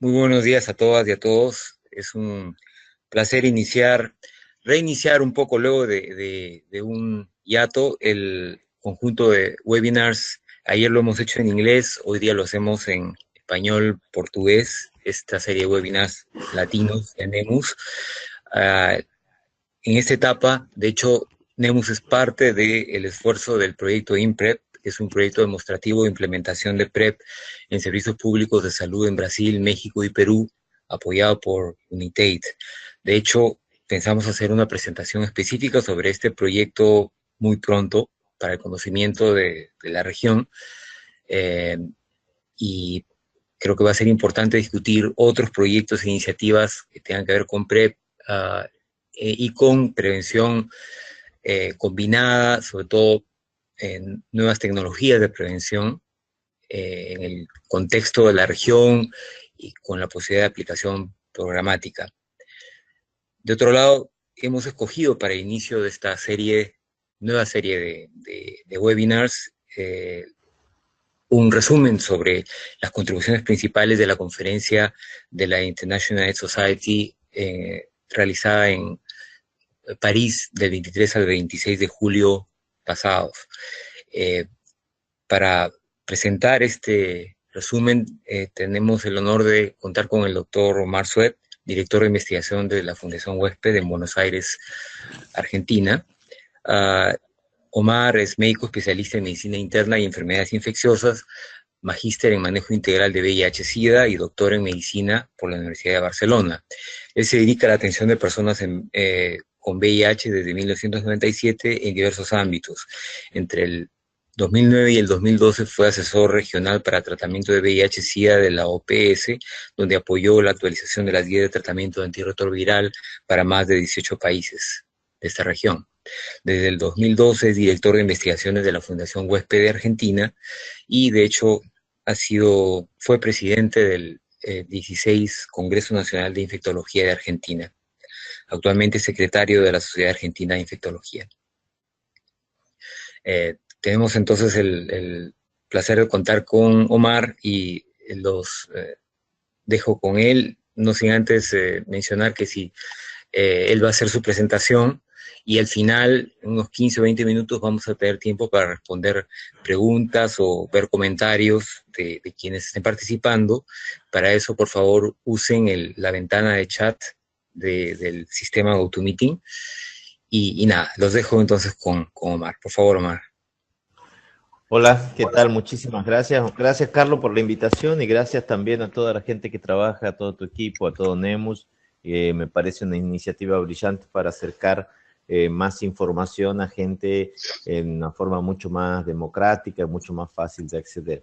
Muy buenos días a todas y a todos. Es un placer reiniciar un poco luego de un hiato el conjunto de webinars. Ayer lo hemos hecho en inglés, hoy día lo hacemos en español, portugués, esta serie de webinars latinos de NEMUS. Ah, en esta etapa, de hecho, NEMUS es parte del esfuerzo del proyecto IMPREP, que es un proyecto demostrativo de implementación de PrEP en servicios públicos de salud en Brasil, México y Perú, apoyado por UNITAID. De hecho, pensamos hacer una presentación específica sobre este proyecto muy pronto para el conocimiento de la región, eh, y creo que va a ser importante discutir otros proyectos e iniciativas que tengan que ver con PrEP, y con prevención combinada, sobre todo en nuevas tecnologías de prevención en el contexto de la región y con la posibilidad de aplicación programática. De otro lado, hemos escogido para el inicio de esta nueva serie de webinars, un resumen sobre las contribuciones principales de la conferencia de la International AIDS Society realizada en París del 23 al 26 de julio pasados. Eh, para presentar este resumen, tenemos el honor de contar con el doctor Omar Suet, director de investigación de la Fundación Huésped en Buenos Aires, Argentina. Uh, Omar es médico especialista en medicina interna y enfermedades infecciosas, magíster en manejo integral de VIH-Sida y doctor en medicina por la Universidad de Barcelona. Él se dedica a la atención de personas con VIH desde 1997 en diversos ámbitos. Entre el 2009 y el 2012 fue asesor regional para tratamiento de VIH-Sida de la OPS, donde apoyó la actualización de las guías de tratamiento de antirretroviral para más de 18 países de esta región. Desde el 2012 es director de investigaciones de la Fundación Huésped de Argentina y de hecho fue presidente del 16 Congreso Nacional de Infectología de Argentina. Actualmente es secretario de la Sociedad Argentina de Infectología. Tenemos entonces el placer de contar con Omar y los dejo con él, no sin antes mencionar que si él va a hacer su presentación y al final, en unos 15 o 20 minutos, vamos a tener tiempo para responder preguntas o ver comentarios de quienes estén participando. Para eso, por favor, usen la ventana de chat del sistema GoToMeeting. Y nada, los dejo entonces con Omar. Por favor, Omar. Hola, ¿qué tal? Muchísimas gracias. Gracias, Carlos, por la invitación y gracias también a toda la gente que trabaja, a todo tu equipo, a todo NEMUS. Me parece una iniciativa brillante para acercar más información a gente en una forma mucho más democrática, mucho más fácil de acceder.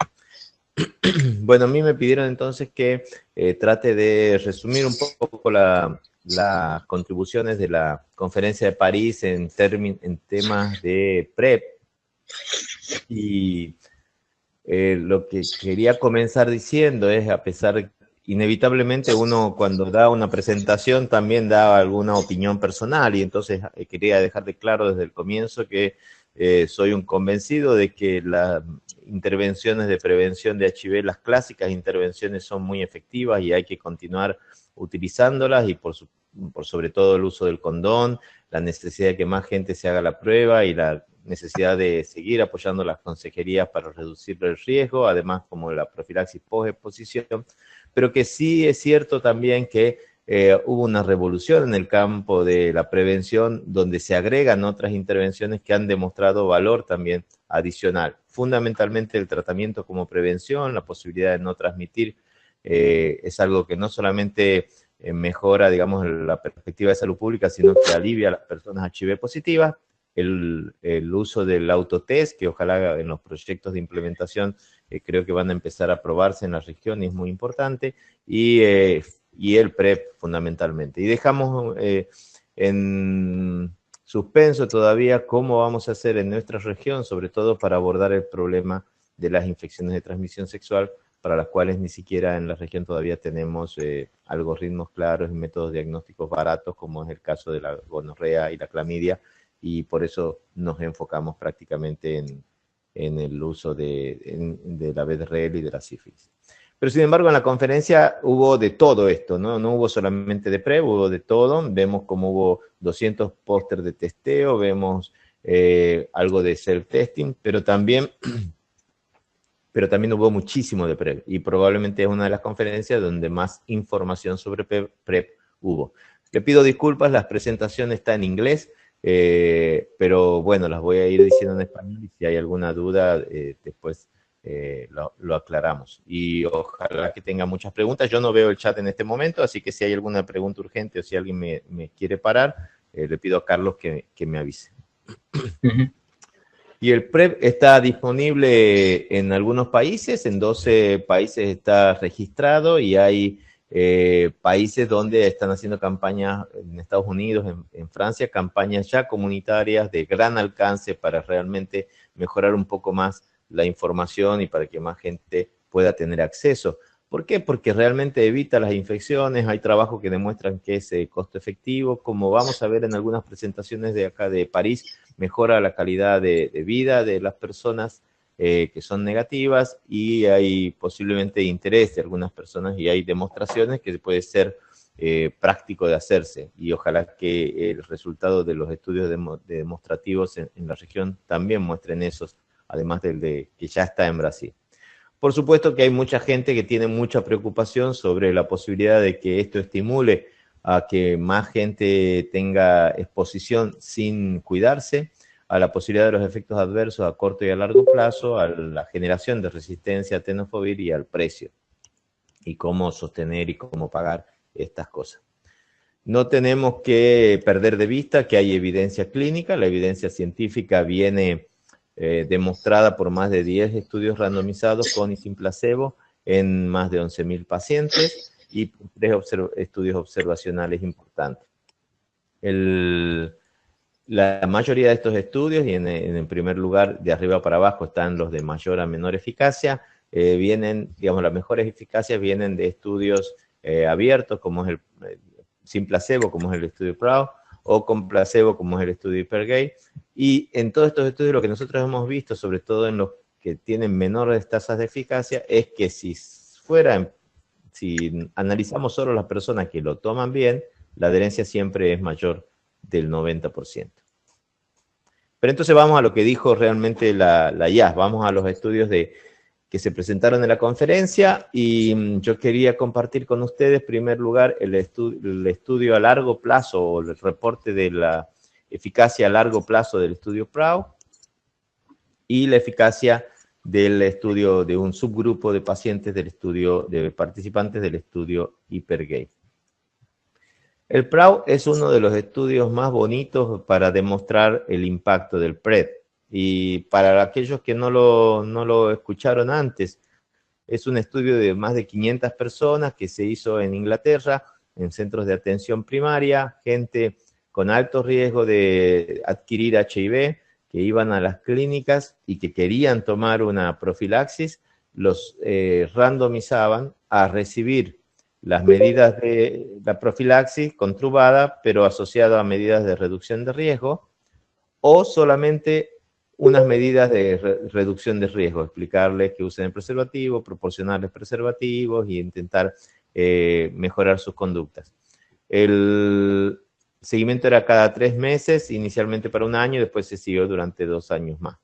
Bueno, a mí me pidieron entonces que trate de resumir un poco las contribuciones de la conferencia de París en temas de PrEP. Y lo que quería comenzar diciendo es, a pesar, inevitablemente uno cuando da una presentación también da alguna opinión personal y entonces quería dejarle claro desde el comienzo que soy un convencido de que las intervenciones de prevención de HIV, las clásicas intervenciones son muy efectivas y hay que continuar utilizándolas y por sobre todo el uso del condón, la necesidad de que más gente se haga la prueba y la necesidad de seguir apoyando las consejerías para reducir el riesgo, además como la profilaxis post-exposición, pero que sí es cierto también que hubo una revolución en el campo de la prevención donde se agregan otras intervenciones que han demostrado valor también adicional. Fundamentalmente el tratamiento como prevención, la posibilidad de no transmitir, es algo que no solamente mejora, digamos, la perspectiva de salud pública, sino que alivia a las personas HIV positivas. El uso del autotest, que ojalá en los proyectos de implementación creo que van a empezar a probarse en la región y es muy importante, y el PrEP fundamentalmente. Y dejamos en suspenso todavía cómo vamos a hacer en nuestra región, sobre todo para abordar el problema de las infecciones de transmisión sexual, para las cuales ni siquiera en la región todavía tenemos algoritmos claros y métodos diagnósticos baratos, como es el caso de la gonorrea y la clamidia, y por eso nos enfocamos prácticamente en el uso de la BDRL y de la sífilis. Pero sin embargo en la conferencia hubo de todo esto, ¿no? No hubo solamente de PrEP, hubo de todo. Vemos como hubo 200 pósters de testeo, vemos algo de self-testing, pero también hubo muchísimo de PrEP y probablemente es una de las conferencias donde más información sobre PrEP hubo. Le pido disculpas, la presentación está en inglés, pero bueno, las voy a ir diciendo en español y si hay alguna duda, después lo aclaramos. Y ojalá que tenga muchas preguntas. Yo no veo el chat en este momento, así que si hay alguna pregunta urgente o si alguien me quiere parar, le pido a Carlos que me avise. Y el PrEP está disponible en algunos países, en 12 países está registrado y hay países donde están haciendo campañas, en Estados Unidos, en Francia, campañas ya comunitarias de gran alcance para realmente mejorar un poco más la información y para que más gente pueda tener acceso. ¿Por qué? Porque realmente evita las infecciones, hay trabajos que demuestran que es costo efectivo, como vamos a ver en algunas presentaciones de acá de París, mejora la calidad de vida de las personas que son negativas y hay posiblemente interés de algunas personas y hay demostraciones que puede ser práctico de hacerse y ojalá que el resultado de los estudios demostrativos en la región también muestren esos, además del de que ya está en Brasil. Por supuesto que hay mucha gente que tiene mucha preocupación sobre la posibilidad de que esto estimule a que más gente tenga exposición sin cuidarse, a la posibilidad de los efectos adversos a corto y a largo plazo, a la generación de resistencia a tenofovir y al precio, y cómo sostener y cómo pagar estas cosas. No tenemos que perder de vista que hay evidencia clínica, la evidencia científica viene demostrada por más de 10 estudios randomizados con y sin placebo en más de 11.000 pacientes y 3 estudios observacionales importantes. La mayoría de estos estudios, y en primer lugar de arriba para abajo están los de mayor a menor eficacia, vienen, digamos, las mejores eficacias vienen de estudios abiertos, como es el sin placebo, como es el estudio PROUD, o con placebo, como es el estudio Hypergate. Y en todos estos estudios lo que nosotros hemos visto, sobre todo en los que tienen menores tasas de eficacia, es que si analizamos solo las personas que lo toman bien, la adherencia siempre es mayor del 90%. Pero entonces vamos a lo que dijo realmente la IAS, vamos a los estudios que se presentaron en la conferencia y yo quería compartir con ustedes, en primer lugar, el estudio a largo plazo o el reporte de la eficacia a largo plazo del estudio PROUD y la eficacia del estudio de un subgrupo de pacientes del estudio, de participantes del estudio Hypergate. El PROUD es uno de los estudios más bonitos para demostrar el impacto del PrEP. Y para aquellos que no lo escucharon antes, es un estudio de más de 500 personas que se hizo en Inglaterra, en centros de atención primaria, gente con alto riesgo de adquirir HIV, que iban a las clínicas y que querían tomar una profilaxis, los randomizaban a recibir las medidas de la profilaxis con Truvada, pero asociado a medidas de reducción de riesgo, o solamente unas medidas de reducción de riesgo, explicarles que usen el preservativo, proporcionarles preservativos y intentar mejorar sus conductas. El seguimiento era cada 3 meses, inicialmente para 1 año, y después se siguió durante 2 años más.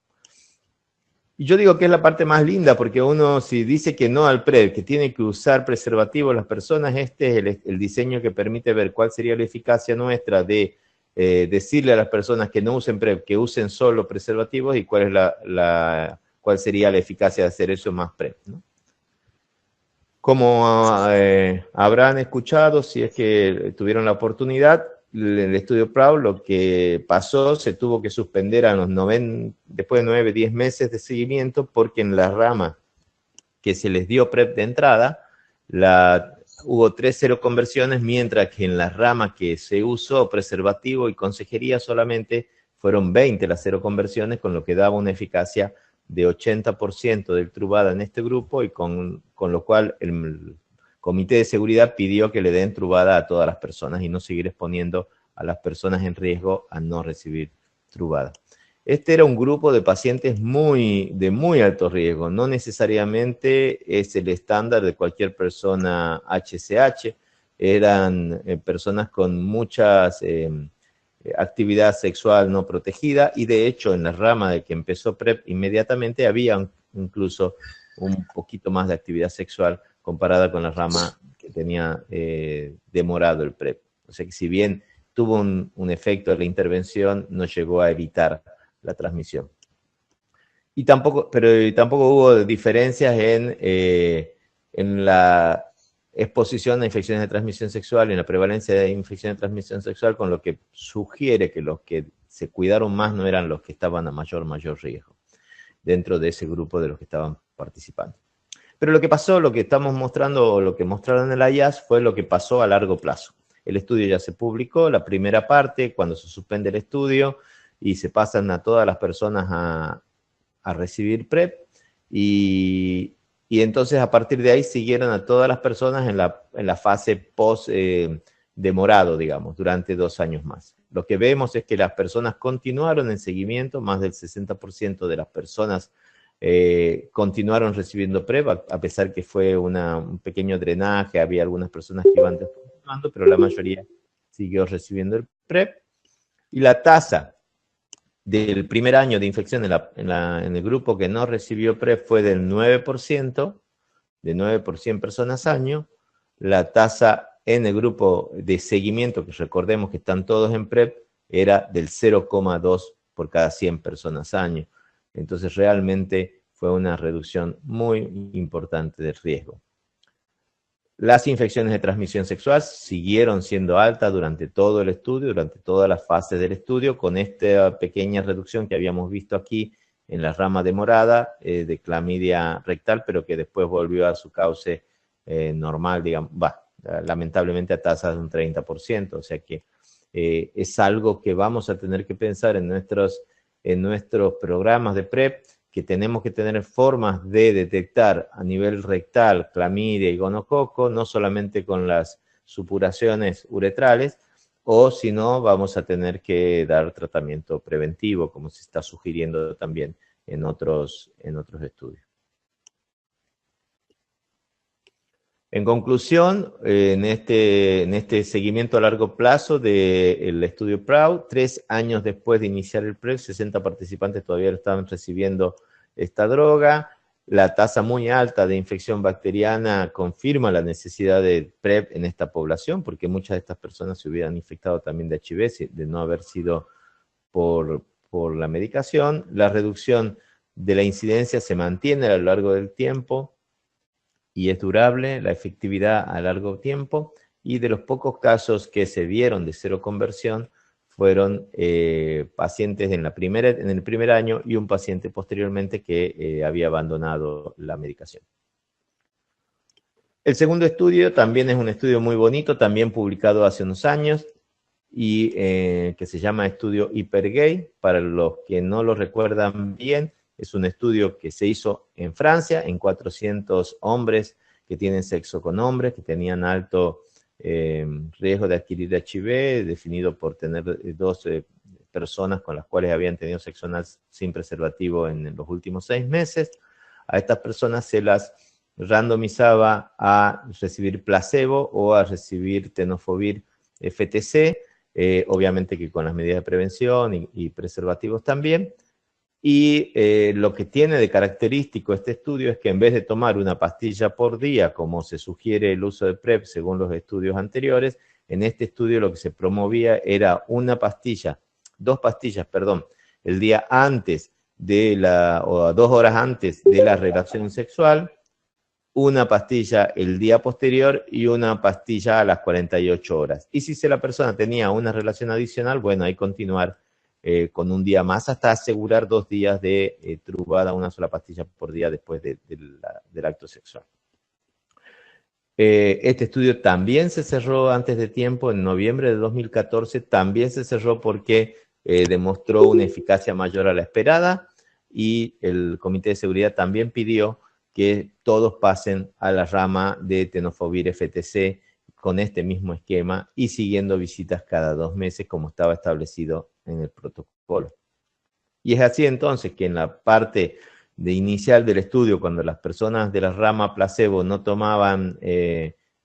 Y yo digo que es la parte más linda, porque uno si dice que no al PrEP, que tiene que usar preservativos las personas, este es el diseño que permite ver cuál sería la eficacia nuestra de decirle a las personas que no usen PrEP, que usen solo preservativos y cuál sería la eficacia de hacer eso más PrEP, ¿no? Como habrán escuchado, si es que tuvieron la oportunidad, el estudio PROUD lo que pasó, se tuvo que suspender después de 9, 10 meses de seguimiento, porque en la rama que se les dio PrEP de entrada, hubo 3 seroconversiones, mientras que en la rama que se usó preservativo y consejería solamente fueron 20 las seroconversiones, con lo que daba una eficacia de 80% del Truvada en este grupo, y con lo cual el Comité de Seguridad pidió que le den Truvada a todas las personas y no seguir exponiendo a las personas en riesgo a no recibir Truvada. Este era un grupo de pacientes de muy alto riesgo, no necesariamente es el estándar de cualquier persona HCH, eran personas con muchas actividad sexual no protegida, y de hecho en la rama de que empezó PrEP inmediatamente había incluso un poquito más de actividad sexual comparada con la rama que tenía demorado el PrEP. O sea que si bien tuvo un efecto de la intervención, no llegó a evitar la transmisión. Pero tampoco hubo diferencias en la exposición a infecciones de transmisión sexual y en la prevalencia de infecciones de transmisión sexual, con lo que sugiere que los que se cuidaron más no eran los que estaban a mayor riesgo dentro de ese grupo de los que estaban participando. Pero lo que pasó, lo que estamos mostrando, lo que mostraron en el IAS fue lo que pasó a largo plazo. El estudio ya se publicó, la primera parte, cuando se suspende el estudio y se pasan a todas las personas a recibir PrEP, y entonces a partir de ahí siguieron a todas las personas en la fase post demorado, digamos, durante 2 años más. Lo que vemos es que las personas continuaron en seguimiento, más del 60% de las personas continuaron recibiendo PrEP, a pesar que fue un pequeño drenaje, había algunas personas que iban descontinuando, pero la mayoría siguió recibiendo el PrEP. Y la tasa del primer año de infección en el grupo que no recibió PrEP fue del 9%, de 9 por 100 personas año. La tasa en el grupo de seguimiento, que recordemos que están todos en PrEP, era del 0,2 por cada 100 personas año. Entonces realmente fue una reducción muy importante del riesgo. Las infecciones de transmisión sexual siguieron siendo altas durante todo el estudio, durante todas las fases del estudio, con esta pequeña reducción que habíamos visto aquí en la rama demorada de clamidia rectal, pero que después volvió a su cauce normal, digamos, lamentablemente a tasas de un 30%, o sea que es algo que vamos a tener que pensar en nuestros programas de PrEP, que tenemos que tener formas de detectar a nivel rectal clamidia y gonococo, no solamente con las supuraciones uretrales, o si no, vamos a tener que dar tratamiento preventivo, como se está sugiriendo también en otros estudios. En conclusión, en este seguimiento a largo plazo del estudio PROUD, 3 años después de iniciar el PrEP, 60 participantes todavía estaban recibiendo esta droga. La tasa muy alta de infección bacteriana confirma la necesidad de PrEP en esta población, porque muchas de estas personas se hubieran infectado también de HIV, de no haber sido por la medicación. La reducción de la incidencia se mantiene a lo largo del tiempo y es durable la efectividad a largo tiempo, y de los pocos casos que se dieron de cero conversión fueron pacientes en el primer año y un paciente posteriormente que había abandonado la medicación. El segundo estudio también es un estudio muy bonito, también publicado hace unos años, y que se llama estudio Hypergay. Para los que no lo recuerdan bien, es un estudio que se hizo en Francia, en 400 hombres que tienen sexo con hombres, que tenían alto riesgo de adquirir HIV, definido por tener 12 personas con las cuales habían tenido sexo anal sin preservativo en los últimos 6 meses. A estas personas se las randomizaba a recibir placebo o a recibir tenofovir FTC, obviamente que con las medidas de prevención y preservativos también. Y lo que tiene de característico este estudio es que en vez de tomar una pastilla por día, como se sugiere el uso de PrEP según los estudios anteriores, en este estudio lo que se promovía era dos pastillas, el día antes o 2 horas antes de la relación sexual, una pastilla el día posterior y una pastilla a las 48 horas. Y si la persona tenía una relación adicional, bueno, ahí continuar con un día más hasta asegurar 2 días de trubada, una sola pastilla por día después del acto sexual. Este estudio también se cerró antes de tiempo, en noviembre de 2014, también se cerró porque demostró una eficacia mayor a la esperada, y el Comité de Seguridad también pidió que todos pasen a la rama de tenofovir FTC con este mismo esquema y siguiendo visitas cada 2 meses como estaba establecido en el protocolo. Y es así entonces que en la parte inicial del estudio, cuando las personas de la rama placebo no tomaban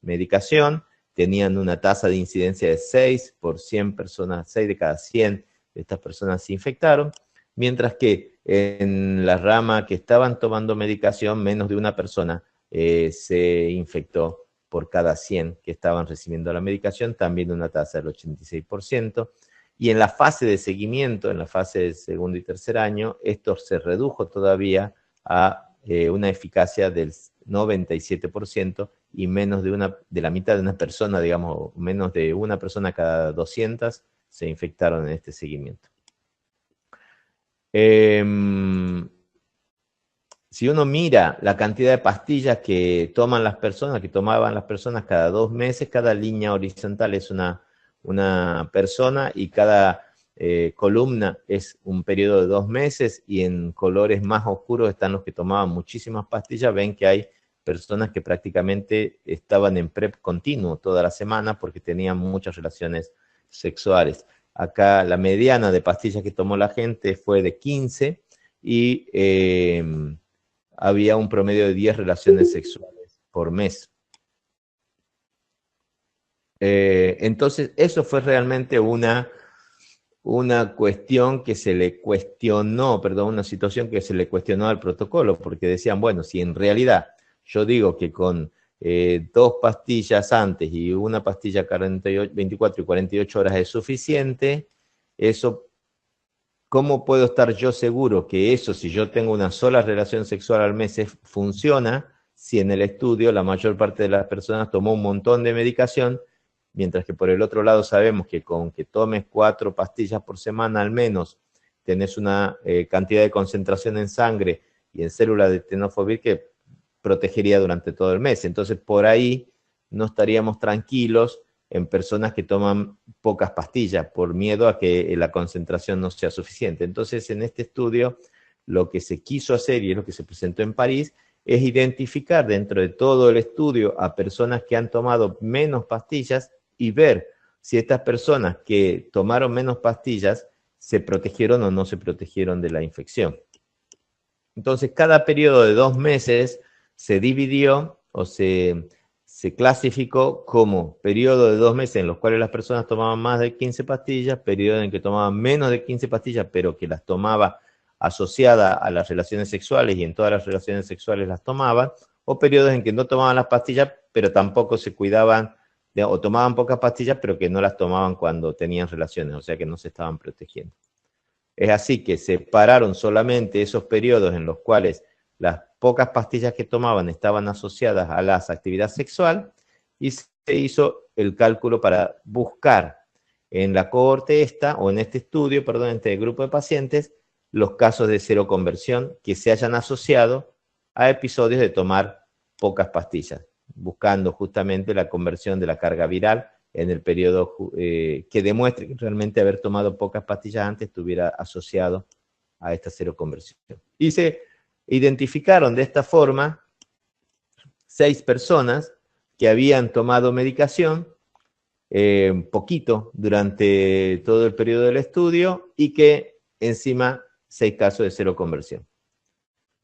medicación, tenían una tasa de incidencia de 6 por 100 personas, 6 de cada 100 de estas personas se infectaron, mientras que en la rama que estaban tomando medicación, menos de una persona se infectó por cada 100 que estaban recibiendo la medicación, también una tasa del 86%. Y en la fase de seguimiento, en la fase de segundo y tercer año, esto se redujo todavía a una eficacia del 97% y menos de la mitad de una persona, digamos, menos de una persona cada 200 se infectaron en este seguimiento. Si uno mira la cantidad de pastillas que toman las personas, que tomaban las personas cada 2 meses, cada línea horizontal es una persona y cada columna es un periodo de 2 meses, y en colores más oscuros están los que tomaban muchísimas pastillas. Ven que hay personas que prácticamente estaban en PrEP continuo toda la semana porque tenían muchas relaciones sexuales. Acá la mediana de pastillas que tomó la gente fue de 15 y había un promedio de 10 relaciones sexuales por mes. Entonces, eso fue realmente una cuestión que se le cuestionó, perdón, una situación que se le cuestionó al protocolo, porque decían, bueno, si en realidad yo digo que con 2 pastillas antes y una pastilla 24 y 48 horas es suficiente, eso, ¿cómo puedo estar yo seguro que eso, si yo tengo una sola relación sexual al mes, funciona, si en el estudio la mayor parte de las personas tomó un montón de medicación, mientras que por el otro lado sabemos que con que tomes 4 pastillas por semana al menos, tenés una cantidad de concentración en sangre y en células de tenofovir que protegería durante todo el mes? Entonces, por ahí no estaríamos tranquilos en personas que toman pocas pastillas por miedo a que la concentración no sea suficiente. Entonces, en este estudio, lo que se quiso hacer, y es lo que se presentó en París, es identificar dentro de todo el estudio a personas que han tomado menos pastillas y ver si estas personas que tomaron menos pastillas se protegieron o no se protegieron de la infección. Entonces, cada periodo de 2 meses se dividió o se clasificó como periodo de 2 meses en los cuales las personas tomaban más de 15 pastillas, periodo en que tomaban menos de 15 pastillas, pero que las tomaba asociada a las relaciones sexuales y en todas las relaciones sexuales las tomaban, o periodos en que no tomaban las pastillas, pero tampoco se cuidaban, o tomaban pocas pastillas, pero que no las tomaban cuando tenían relaciones, o sea que no se estaban protegiendo. Es así que separaron solamente esos periodos en los cuales las pocas pastillas que tomaban estaban asociadas a la actividad sexual, y se hizo el cálculo para buscar en la cohorte o en este estudio, perdón, en este grupo de pacientes, los casos de seroconversión que se hayan asociado a episodios de tomar pocas pastillas, buscando justamente la conversión de la carga viral en el periodo que demuestre que realmente haber tomado pocas pastillas antes estuviera asociado a esta seroconversión. Y se identificaron de esta forma 6 personas que habían tomado medicación poquito durante todo el periodo del estudio y que encima 6 casos de seroconversión.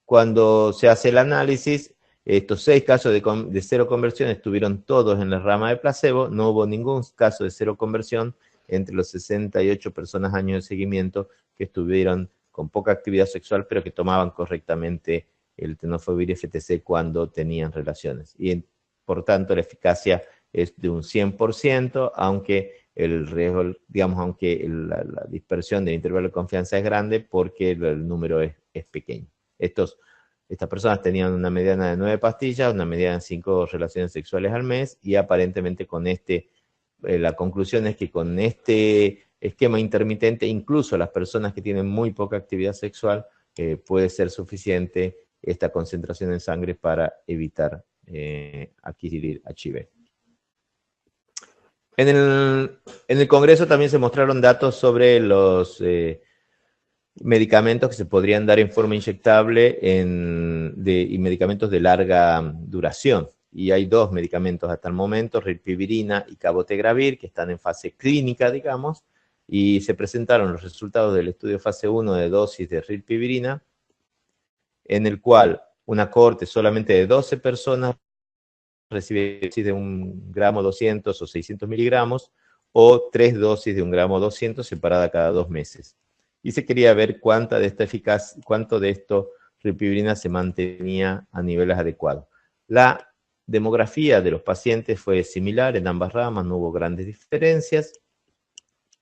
Cuando se hace el análisis, estos 6 casos de seroconversión estuvieron todos en la rama de placebo, no hubo ningún caso de seroconversión entre los 68 personas años de seguimiento que estuvieron con poca actividad sexual, pero que tomaban correctamente el tenofovir FTC cuando tenían relaciones. Y por tanto la eficacia es de un 100%, aunque el riesgo, digamos, aunque la dispersión del intervalo de confianza es grande porque el número es pequeño. Estas personas tenían una mediana de 9 pastillas, una mediana de 5 relaciones sexuales al mes, y aparentemente con la conclusión es que con este esquema intermitente, incluso las personas que tienen muy poca actividad sexual, puede ser suficiente esta concentración en sangre para evitar adquirir HIV. En el Congreso también se mostraron datos sobre los medicamentos que se podrían dar en forma inyectable y medicamentos de larga duración. Y hay 2 medicamentos hasta el momento, rilpivirina y cabotegravir, que están en fase clínica, digamos, y se presentaron los resultados del estudio fase 1 de dosis de rilpivirina, en el cual una cohorte solamente de 12 personas recibe dosis de 1 gramo 200 o 600 miligramos, o 3 dosis de 1 gramo 200 separada cada 2 meses. Y se quería ver cuánto de esto rilpivirina se mantenía a niveles adecuados. La demografía de los pacientes fue similar en ambas ramas, no hubo grandes diferencias.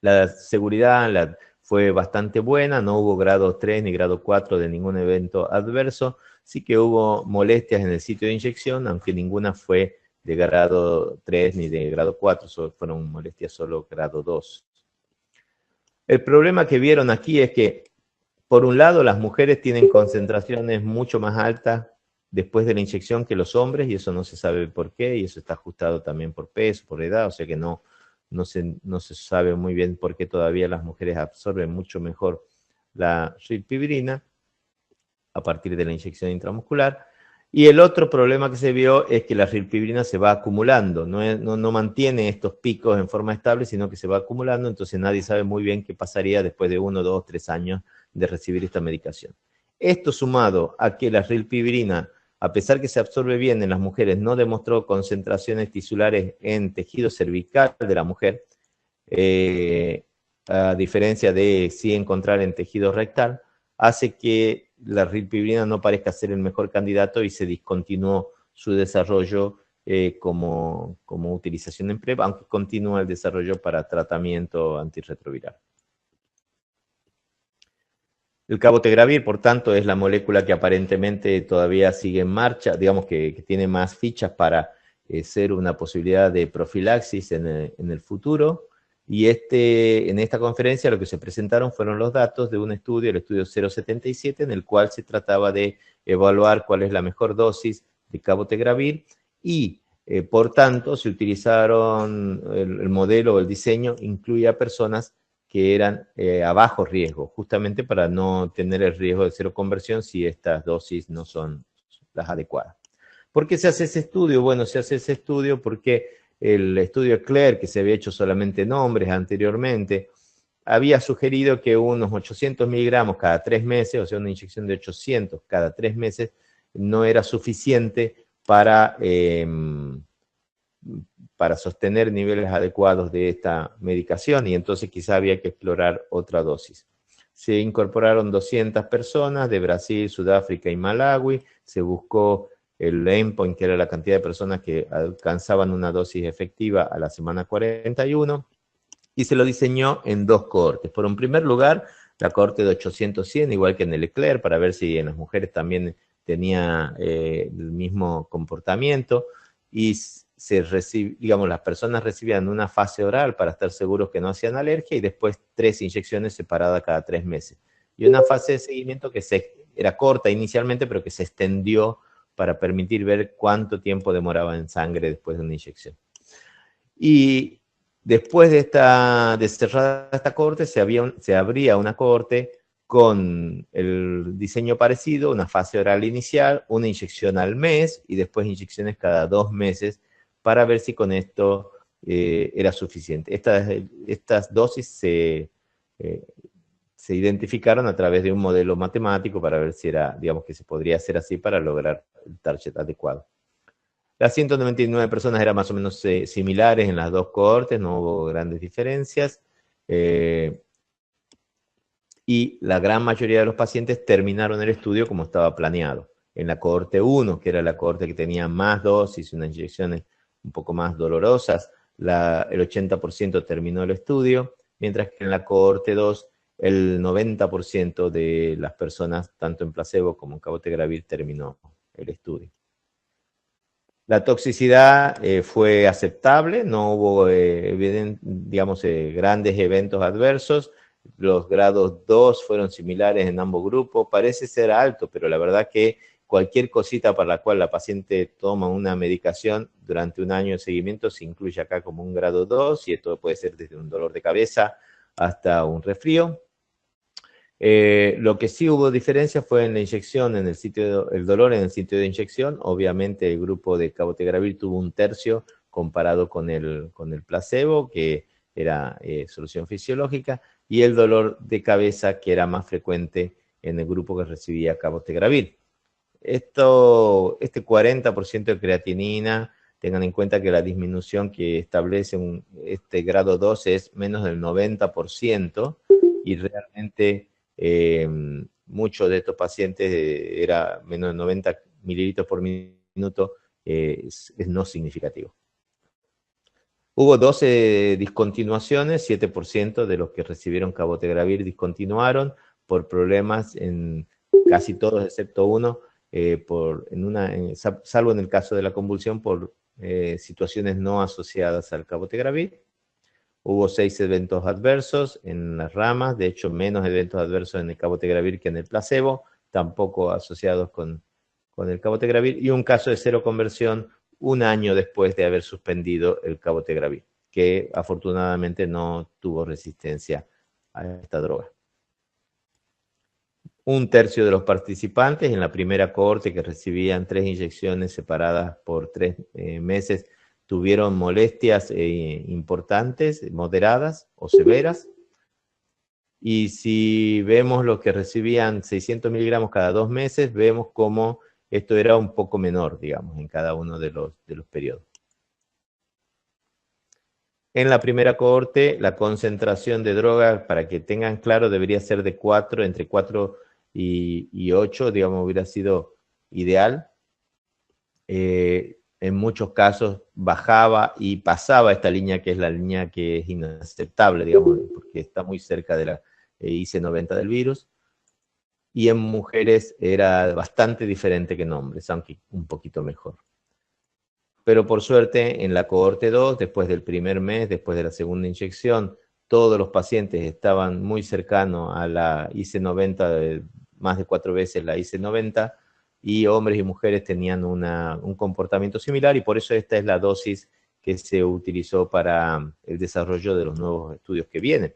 La seguridad fue bastante buena, no hubo grado 3 ni grado 4 de ningún evento adverso. Sí que hubo molestias en el sitio de inyección, aunque ninguna fue de grado 3 ni de grado 4, fueron molestias solo grado 2. El problema que vieron aquí es que, por un lado, las mujeres tienen concentraciones mucho más altas después de la inyección que los hombres, y eso no se sabe por qué, y eso está ajustado también por peso, por edad, o sea que no se sabe muy bien por qué todavía las mujeres absorben mucho mejor la rilpivirina a partir de la inyección intramuscular. Y el otro problema que se vio es que la rilpivirina se va acumulando, no mantiene estos picos en forma estable, sino que se va acumulando, entonces nadie sabe muy bien qué pasaría después de 1, 2, 3 años de recibir esta medicación. Esto sumado a que la rilpivirina, a pesar que se absorbe bien en las mujeres, no demostró concentraciones tisulares en tejido cervical de la mujer, a diferencia de sí encontrar en tejido rectal, hace que la rilpivirina no parezca ser el mejor candidato y se discontinuó su desarrollo como utilización en PrEP, aunque continúa el desarrollo para tratamiento antirretroviral. El cabotegravir, por tanto, es la molécula que aparentemente todavía sigue en marcha, digamos que tiene más fichas para ser una posibilidad de profilaxis en el futuro. Y en esta conferencia lo que se presentaron fueron los datos de un estudio, el estudio 077, en el cual se trataba de evaluar cuál es la mejor dosis de cabotegravir y, por tanto, se utilizaron el modelo o el diseño, incluía personas que eran a bajo riesgo, justamente para no tener el riesgo de seroconversión si estas dosis no son las adecuadas. ¿Por qué se hace ese estudio? Bueno, se hace ese estudio porque el estudio ECLAIR, que se había hecho solamente en hombres anteriormente, había sugerido que unos 800 miligramos cada 3 meses, o sea, una inyección de 800 cada 3 meses, no era suficiente para sostener niveles adecuados de esta medicación, y entonces quizá había que explorar otra dosis. Se incorporaron 200 personas de Brasil, Sudáfrica y Malawi, se buscó el endpoint, que era la cantidad de personas que alcanzaban una dosis efectiva a la semana 41, y se lo diseñó en 2 cohortes. Por un primer lugar, la cohorte de 800-100, igual que en el ECLAIR, para ver si en las mujeres también tenía el mismo comportamiento, y las personas recibían una fase oral para estar seguros que no hacían alergia, y después 3 inyecciones separadas cada 3 meses. Y una fase de seguimiento que era corta inicialmente, pero que se extendió para permitir ver cuánto tiempo demoraba en sangre después de una inyección. Y después de cerrar esta cohorte, se abría una cohorte con el diseño parecido, una fase oral inicial, una inyección al mes y después inyecciones cada 2 meses, para ver si con esto era suficiente. Estas dosis se identificaron a través de un modelo matemático para ver si que se podría hacer así para lograr el target adecuado. Las 199 personas eran más o menos similares en las 2 cohortes, no hubo grandes diferencias. Y la gran mayoría de los pacientes terminaron el estudio como estaba planeado. En la cohorte 1, que era la cohorte que tenía más dosis, unas inyecciones un poco más dolorosas, el 80% terminó el estudio, mientras que en la cohorte 2, el 90% de las personas, tanto en placebo como en cabotegravir, terminó el estudio. La toxicidad fue aceptable, no hubo grandes eventos adversos. Los grados 2 fueron similares en ambos grupos. Parece ser alto, pero la verdad que cualquier cosita para la cual la paciente toma una medicación durante un año de seguimiento se incluye acá como un grado 2, y esto puede ser desde un dolor de cabeza hasta un resfrío. Lo que sí hubo diferencia fue en la inyección, el dolor en el sitio de inyección. Obviamente el grupo de cabotegravir tuvo 1/3 comparado con el placebo, que era solución fisiológica, y el dolor de cabeza, que era más frecuente en el grupo que recibía cabotegravir. Este 40% de creatinina, tengan en cuenta que la disminución que establece este grado 2 es menos del 90%, y realmente muchos de estos pacientes era menos de 90 mililitros por minuto, es no significativo. Hubo 12 discontinuaciones, 7% de los que recibieron cabotegravir discontinuaron por problemas en casi todos, excepto uno, salvo en el caso de la convulsión, por situaciones no asociadas al cabotegravir. Hubo 6 eventos adversos en las ramas, de hecho menos eventos adversos en el cabotegravir que en el placebo, tampoco asociados con el cabotegravir, y un caso de seroconversión un año después de haber suspendido el cabotegravir, que afortunadamente no tuvo resistencia a esta droga. Un tercio de los participantes en la primera cohorte, que recibían 3 inyecciones separadas por 3 meses, tuvieron molestias importantes, moderadas o severas. Y si vemos los que recibían 600 miligramos cada 2 meses, vemos cómo esto era un poco menor, digamos, en cada uno de los periodos. En la primera cohorte, la concentración de droga, para que tengan claro, debería ser de 4, entre 4 y 8, digamos, hubiera sido ideal. En muchos casos bajaba y pasaba esta línea, que es la línea que es inaceptable, digamos, porque está muy cerca de la IC90 del virus. Y en mujeres era bastante diferente que en hombres, aunque un poquito mejor. Pero por suerte, en la cohorte 2, después del primer mes, después de la segunda inyección, todos los pacientes estaban muy cercanos a la IC90, más de 4 veces la IC90, y hombres y mujeres tenían un comportamiento similar, y por eso esta es la dosis que se utilizó para el desarrollo de los nuevos estudios que vienen.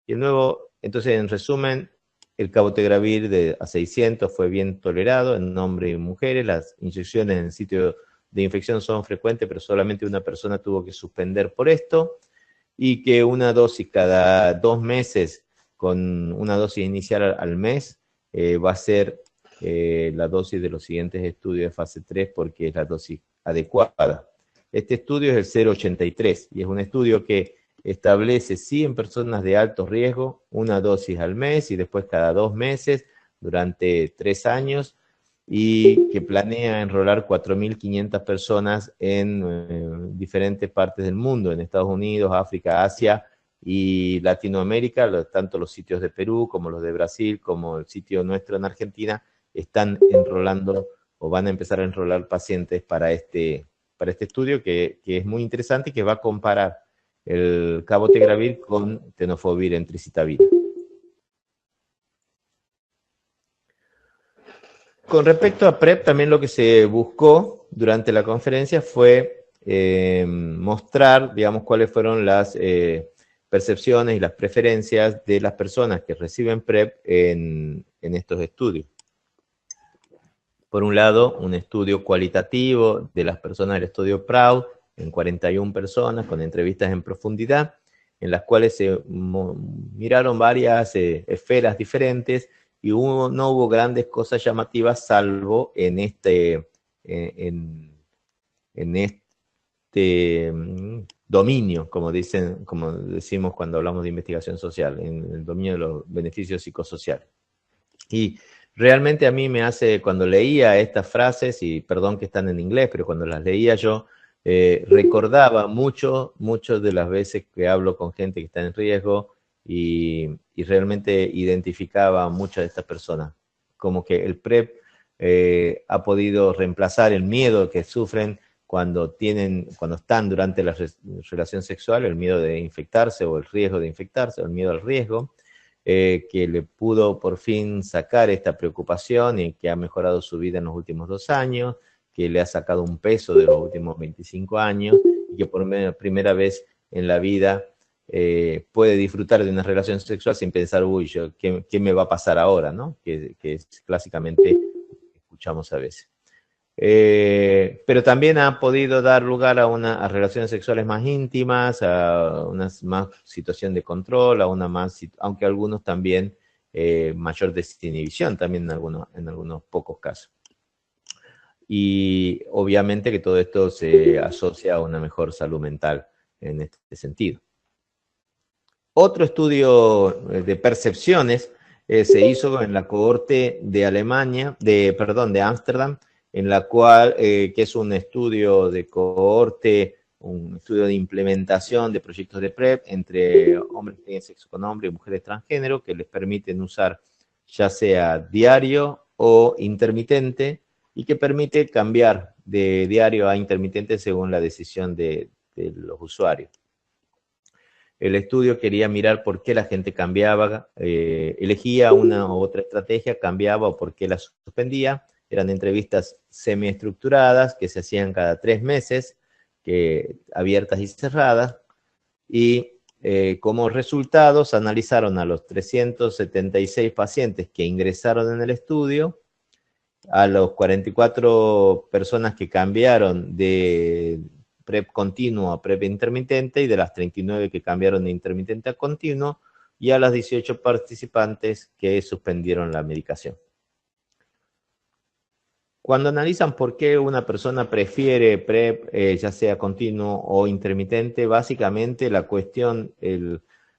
Y entonces, en resumen, el cabotegravir a 600 fue bien tolerado en hombres y mujeres. Las inyecciones en el sitio de infección son frecuentes, pero solamente una persona tuvo que suspender por esto, y que una dosis cada 2 meses, con una dosis inicial al mes, va a ser la dosis de los siguientes estudios de fase 3, porque es la dosis adecuada. Este estudio es el 083, y es un estudio que establece, sí, en personas de alto riesgo, una dosis al mes y después cada 2 meses durante 3 años, y que planea enrolar 4.500 personas en diferentes partes del mundo, en Estados Unidos, África, Asia y Latinoamérica. Tanto los sitios de Perú como los de Brasil, como el sitio nuestro en Argentina, están enrolando o van a empezar a enrolar pacientes para este estudio, que es muy interesante y que va a comparar el cabotegravir con tenofovir en tricitabina. Con respecto a PrEP, también lo que se buscó durante la conferencia fue mostrar, digamos, cuáles fueron las percepciones y las preferencias de las personas que reciben PrEP en estos estudios. Por un lado, un estudio cualitativo de las personas del estudio PROUD, en 41 personas, con entrevistas en profundidad, en las cuales se miraron varias esferas diferentes, y no hubo grandes cosas llamativas, salvo en este dominio, como decimos cuando hablamos de investigación social, en el dominio de los beneficios psicosociales. Y realmente a mí me hace, cuando leía estas frases, y perdón que están en inglés, pero cuando las leía yo, recordaba mucho de las veces que hablo con gente que está en riesgo, y realmente identificaba a muchas de estas personas. Como que el PrEP ha podido reemplazar el miedo que sufren cuando están durante la relación sexual, el miedo de infectarse o el riesgo de infectarse, o el miedo al riesgo, que le pudo por fin sacar esta preocupación y que ha mejorado su vida en los últimos 2 años, que le ha sacado un peso de los últimos 25 años, y que por primera vez en la vida puede disfrutar de una relación sexual sin pensar, uy, ¿qué me va a pasar ahora?, ¿no? Que es clásicamente escuchamos a veces. Pero también ha podido dar lugar a relaciones sexuales más íntimas, a una más situación de control, a una más, aunque algunos también mayor desinhibición, también en algunos pocos casos. Y obviamente que todo esto se asocia a una mejor salud mental en este sentido. Otro estudio de percepciones se hizo en la cohorte de Alemania, de Ámsterdam, en la cual, que es un estudio de cohorte, un estudio de implementación de proyectos de PrEP entre hombres que tienen sexo con hombres y mujeres transgénero, que les permiten usar ya sea diario o intermitente, y que permite cambiar de diario a intermitente según la decisión de los usuarios. El estudio quería mirar por qué la gente cambiaba, elegía una u otra estrategia, cambiaba o por qué la suspendía. Eran entrevistas semiestructuradas que se hacían cada 3 meses, abiertas y cerradas, y como resultados analizaron a los 376 pacientes que ingresaron en el estudio, a los 44 personas que cambiaron de PrEP continuo a PrEP intermitente, y de las 39 que cambiaron de intermitente a continuo, y a las 18 participantes que suspendieron la medicación. Cuando analizan por qué una persona prefiere PrEP, ya sea continuo o intermitente, básicamente la cuestión,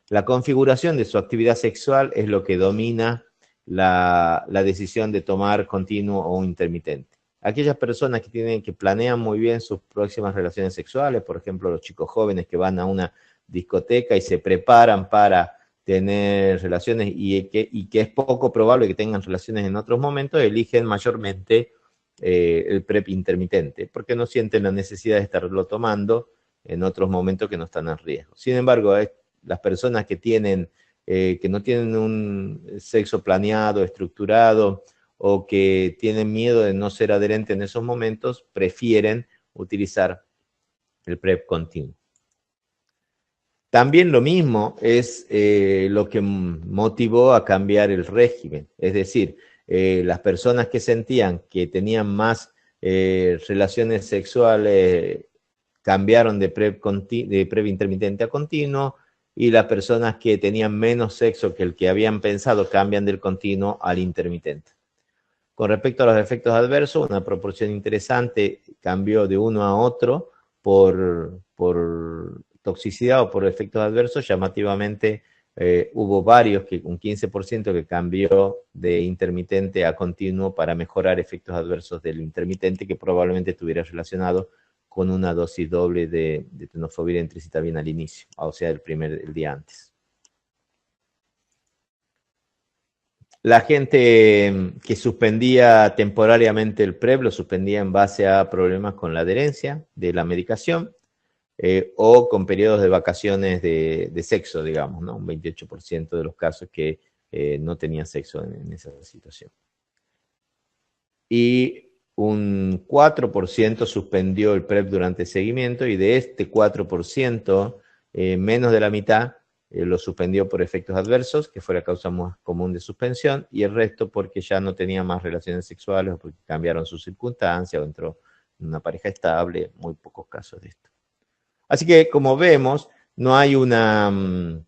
la configuración de su actividad sexual es lo que domina la decisión de tomar continuo o intermitente. Aquellas personas que planean muy bien sus próximas relaciones sexuales, por ejemplo, los chicos jóvenes que van a una discoteca y se preparan para tener relaciones y que es poco probable que tengan relaciones en otros momentos, eligen mayormente el PrEP intermitente, porque no sienten la necesidad de estarlo tomando en otros momentos que no están en riesgo. Sin embargo, las personas que no tienen un sexo planeado, estructurado, o que tienen miedo de no ser adherentes en esos momentos, prefieren utilizar el PrEP continuo. También lo mismo es lo que motivó a cambiar el régimen, es decir, las personas que sentían que tenían más relaciones sexuales cambiaron de PrEP intermitente a continuo, y las personas que tenían menos sexo que el que habían pensado cambian del continuo al intermitente. Con respecto a los efectos adversos, una proporción interesante cambió de uno a otro por toxicidad o por efectos adversos. Llamativamente, hubo varios, un 15% que cambió de intermitente a continuo para mejorar efectos adversos del intermitente, que probablemente estuviera relacionado con una dosis doble de tenofovir en tricitabina al inicio, o sea, el día antes. La gente que suspendía temporariamente el PrEP lo suspendía en base a problemas con la adherencia de la medicación, o con periodos de vacaciones de sexo, digamos, ¿no? Un 28% de los casos que no tenían sexo en esa situación. Y un 4% suspendió el PrEP durante el seguimiento, y de este 4%, menos de la mitad lo suspendió por efectos adversos, que fue la causa más común de suspensión, y el resto porque ya no tenía más relaciones sexuales o porque cambiaron sus circunstancias o entró en una pareja estable. Muy pocos casos de esto. Así que, como vemos, no hay un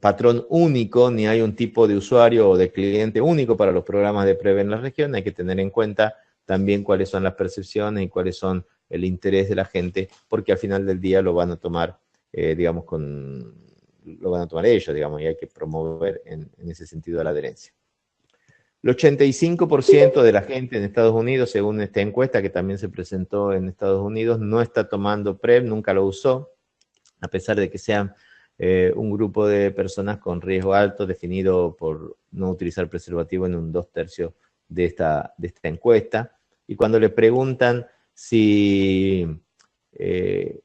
patrón único, ni hay un tipo de usuario o de cliente único para los programas de PrEP en la región. Hay que tener en cuenta también cuáles son las percepciones y cuáles son el interés de la gente, porque al final del día lo van a tomar, lo van a tomar ellos, digamos, y hay que promover en ese sentido la adherencia. El 85% de la gente en Estados Unidos, según esta encuesta que también se presentó en Estados Unidos, no está tomando PrEP, nunca lo usó, a pesar de que sean un grupo de personas con riesgo alto definido por no utilizar preservativo en un 2/3 de esta encuesta. Y cuando le preguntan si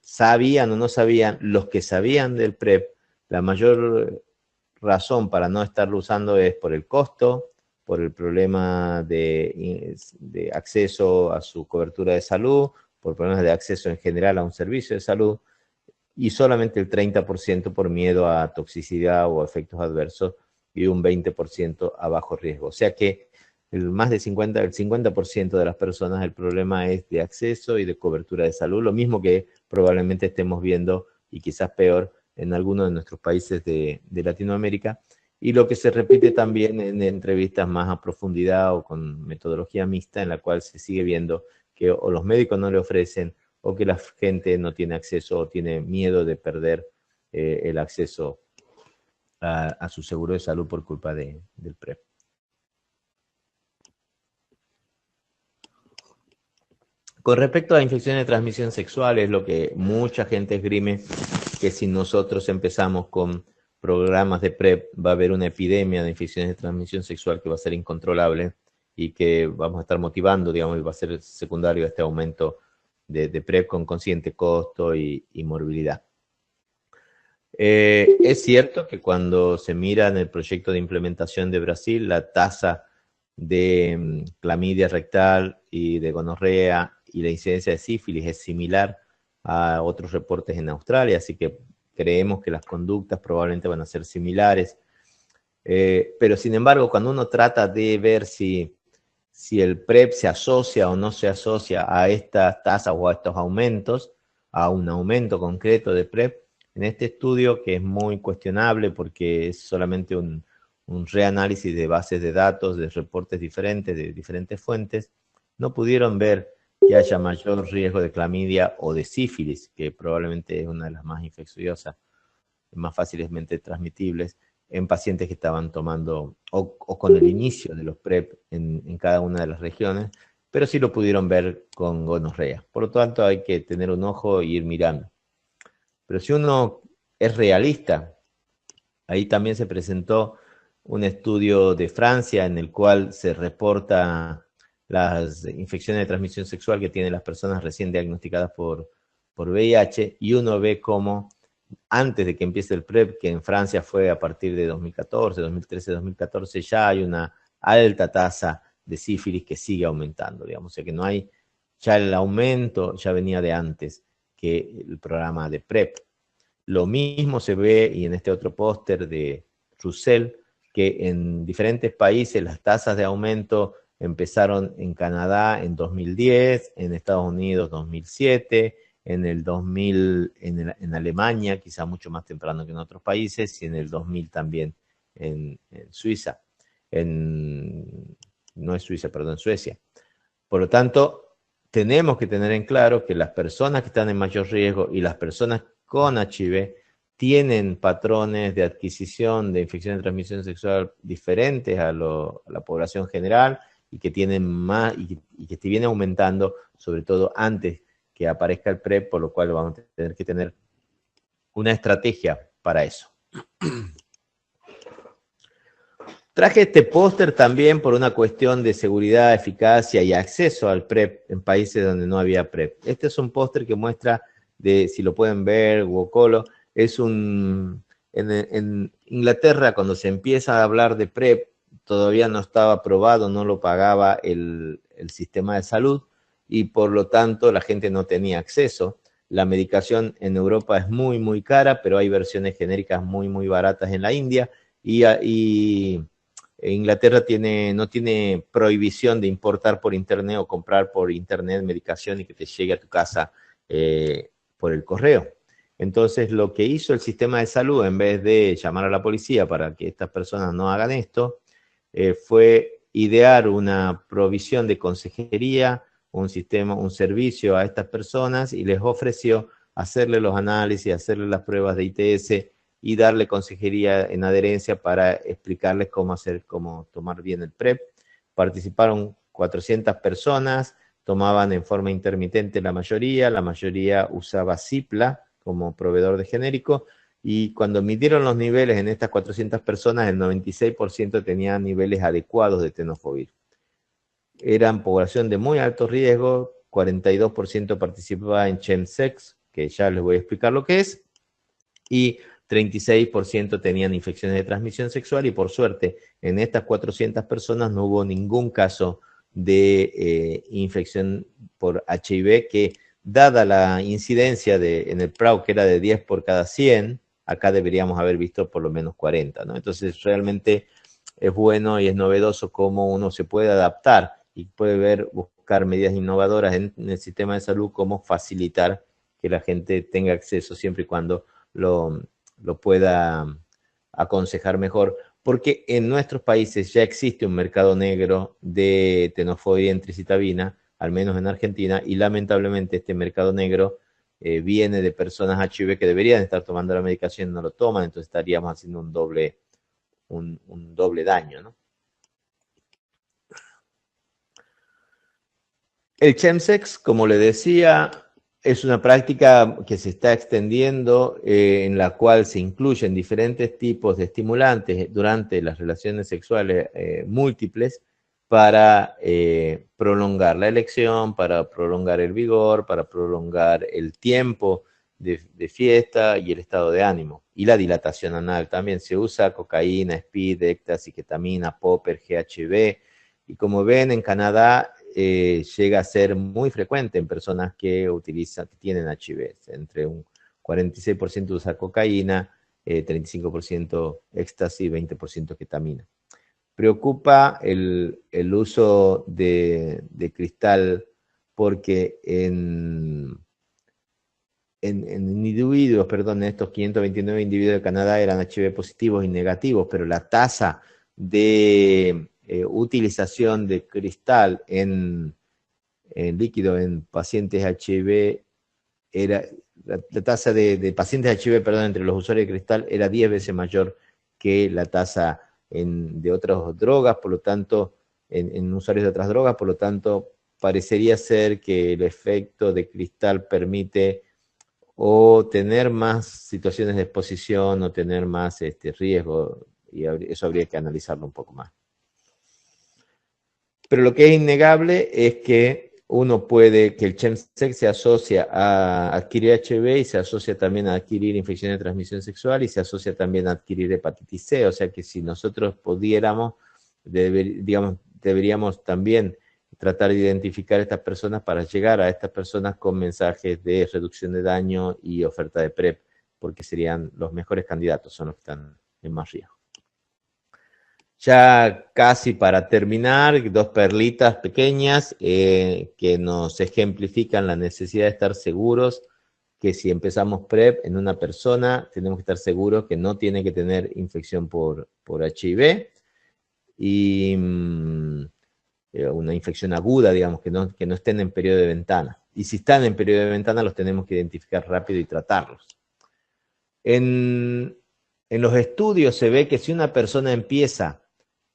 sabían o no sabían, los que sabían del PrEP, la mayor razón para no estarlo usando es por el costo, por el problema de acceso a su cobertura de salud, por problemas de acceso en general a un servicio de salud, y solamente el 30% por miedo a toxicidad o efectos adversos, y un 20% a bajo riesgo. O sea que más de 50% de las personas el problema es de acceso y de cobertura de salud, lo mismo que probablemente estemos viendo, y quizás peor, en algunos de nuestros países de Latinoamérica, y lo que se repite también en entrevistas más a profundidad o con metodología mixta, en la cual se sigue viendo que o los médicos no le ofrecen o que la gente no tiene acceso o tiene miedo de perder el acceso a su seguro de salud por culpa del PrEP. Con respecto a infecciones de transmisión sexual, es lo que mucha gente esgrime, que si nosotros empezamos con programas de PrEP, va a haber una epidemia de infecciones de transmisión sexual que va a ser incontrolable y que vamos a estar motivando, digamos, y va a ser secundario a este aumento de PrEP con consiguiente costo y morbilidad. Es cierto que cuando se mira en el proyecto de implementación de Brasil, la tasa de clamidia rectal y de gonorrea y la incidencia de sífilis es similar a otros reportes en Australia, así que creemos que las conductas probablemente van a ser similares. Pero sin embargo, cuando uno trata de ver si el PrEP se asocia o no se asocia a estas tasas o a estos aumentos, a un aumento concreto de PrEP, en este estudio, que es muy cuestionable porque es solamente un reanálisis de bases de datos, de reportes diferentes, de diferentes fuentes, no pudieron ver que haya mayor riesgo de clamidia o de sífilis, que probablemente es una de las más infecciosas, más fácilmente transmitibles, en pacientes que estaban tomando o con el inicio de los PrEP en cada una de las regiones, pero sí lo pudieron ver con gonorrea. Por lo tanto, hay que tener un ojo e ir mirando. Pero si uno es realista, ahí también se presentó un estudio de Francia en el cual se reporta las infecciones de transmisión sexual que tienen las personas recién diagnosticadas por VIH, y uno ve cómo antes de que empiece el PrEP, que en Francia fue a partir de 2014, 2013, 2014, ya hay una alta tasa de sífilis que sigue aumentando, digamos, o sea que no hay, ya el aumento ya venía de antes que el programa de PrEP. Lo mismo se ve, y en este otro póster de Roussel, que en diferentes países las tasas de aumento empezaron en Canadá en 2010, en Estados Unidos 2007, en el 2000 en Alemania, quizá mucho más temprano que en otros países, y en el 2000 también en Suiza. No es Suiza, perdón, Suecia. Por lo tanto, tenemos que tener en claro que las personas que están en mayor riesgo y las personas con HIV tienen patrones de adquisición de infección de transmisión sexual diferentes a la población general, y que tienen más, y que viene aumentando, sobre todo antes que aparezca el PrEP, por lo cual vamos a tener que tener una estrategia para eso. Traje este póster también por una cuestión de seguridad, eficacia y acceso al PrEP en países donde no había PrEP. Este es un póster que muestra, si lo pueden ver, Wokolo, es en Inglaterra, cuando se empieza a hablar de PrEP, todavía no estaba aprobado, no lo pagaba el sistema de salud, y por lo tanto la gente no tenía acceso. La medicación en Europa es muy, muy cara, pero hay versiones genéricas muy, muy baratas en la India, y Inglaterra no tiene prohibición de importar por internet o comprar por internet medicación y que te llegue a tu casa por el correo. Entonces, lo que hizo el sistema de salud, en vez de llamar a la policía para que estas personas no hagan esto, fue idear una provisión de consejería, un servicio a estas personas, y les ofreció hacerle los análisis, hacerle las pruebas de ITS y darle consejería en adherencia para explicarles cómo tomar bien el PrEP. Participaron 400 personas, tomaban en forma intermitente la mayoría usaba Cipla como proveedor de genérico, y cuando midieron los niveles en estas 400 personas, el 96% tenía niveles adecuados de tenofovir. Eran población de muy alto riesgo, 42% participaba en chemsex, que ya les voy a explicar lo que es, y 36% tenían infecciones de transmisión sexual, y por suerte en estas 400 personas no hubo ningún caso de infección por HIV, que dada la incidencia en el PRAU, que era de 10 por cada 100, acá deberíamos haber visto por lo menos 40, ¿no? Entonces realmente es bueno y es novedoso cómo uno se puede adaptar y puede buscar medidas innovadoras en el sistema de salud, cómo facilitar que la gente tenga acceso siempre y cuando lo pueda aconsejar mejor, porque en nuestros países ya existe un mercado negro de tenofovir y entricitabina, al menos en Argentina, y lamentablemente este mercado negro viene de personas HIV que deberían estar tomando la medicación y no lo toman, entonces estaríamos haciendo un doble daño, ¿no? El chemsex, como le decía, es una práctica que se está extendiendo en la cual se incluyen diferentes tipos de estimulantes durante las relaciones sexuales múltiples para prolongar la erección, para prolongar el vigor, para prolongar el tiempo de fiesta y el estado de ánimo. Y la dilatación anal también se usa cocaína, speed, éxtasis, ketamina, popper, GHB. Y como ven, en Canadá llega a ser muy frecuente en personas que tienen HIV. Entre un 46% usa cocaína, 35% éxtasis, 20% ketamina. Preocupa el uso de cristal porque en individuos, perdón, en estos 529 individuos de Canadá eran HIV positivos y negativos, pero la tasa de utilización de cristal en líquido en pacientes HIV era, la tasa de pacientes HIV, perdón, entre los usuarios de cristal era 10 veces mayor que la tasa de otras drogas, por lo tanto, en usuarios de otras drogas, por lo tanto, parecería ser que el efecto de cristal permite o tener más situaciones de exposición o tener más riesgo, y eso habría que analizarlo un poco más. Pero lo que es innegable es que que el chemsex se asocia a adquirir HIV y se asocia también a adquirir infecciones de transmisión sexual y se asocia también a adquirir hepatitis C. O sea que si nosotros pudiéramos, deberíamos también tratar de identificar a estas personas para llegar a estas personas con mensajes de reducción de daño y oferta de PrEP, porque serían los mejores candidatos, son los que están en más riesgo. Ya casi para terminar, dos perlitas pequeñas que nos ejemplifican la necesidad de estar seguros que si empezamos PrEP en una persona, tenemos que estar seguros que no tiene que tener infección por HIV y una infección aguda, digamos, que no estén en periodo de ventana. Y si están en periodo de ventana, los tenemos que identificar rápido y tratarlos. En los estudios se ve que si una persona empieza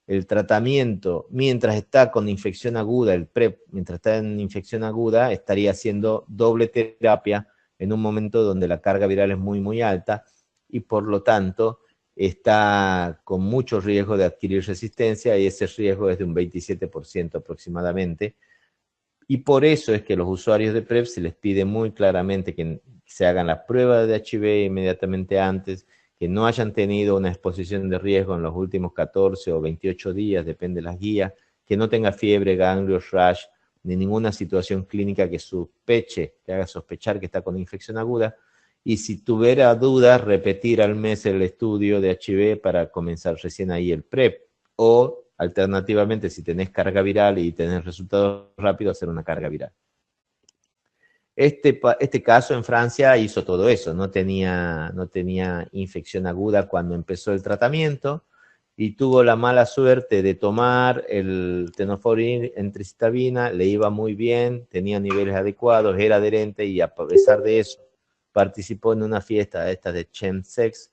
el tratamiento mientras está con infección aguda, el PrEP, mientras está en infección aguda, estaría haciendo doble terapia en un momento donde la carga viral es muy, muy alta y por lo tanto está con mucho riesgo de adquirir resistencia y ese riesgo es de un 27% aproximadamente. Y por eso es que los usuarios de PrEP se les pide muy claramente que se hagan las pruebas de HIV inmediatamente antes, que no hayan tenido una exposición de riesgo en los últimos 14 o 28 días, depende de las guías, que no tenga fiebre, ganglios, rash, ni ninguna situación clínica que que haga sospechar que está con infección aguda. Y si tuviera dudas, repetir al mes el estudio de HIV para comenzar recién ahí el PrEP. O alternativamente, si tenés carga viral y tenés resultados rápidos, hacer una carga viral. Este caso en Francia hizo todo eso, no tenía infección aguda cuando empezó el tratamiento y tuvo la mala suerte de tomar el tenofovir entricitabina, le iba muy bien, tenía niveles adecuados, era adherente y a pesar de eso participó en una fiesta de chemsex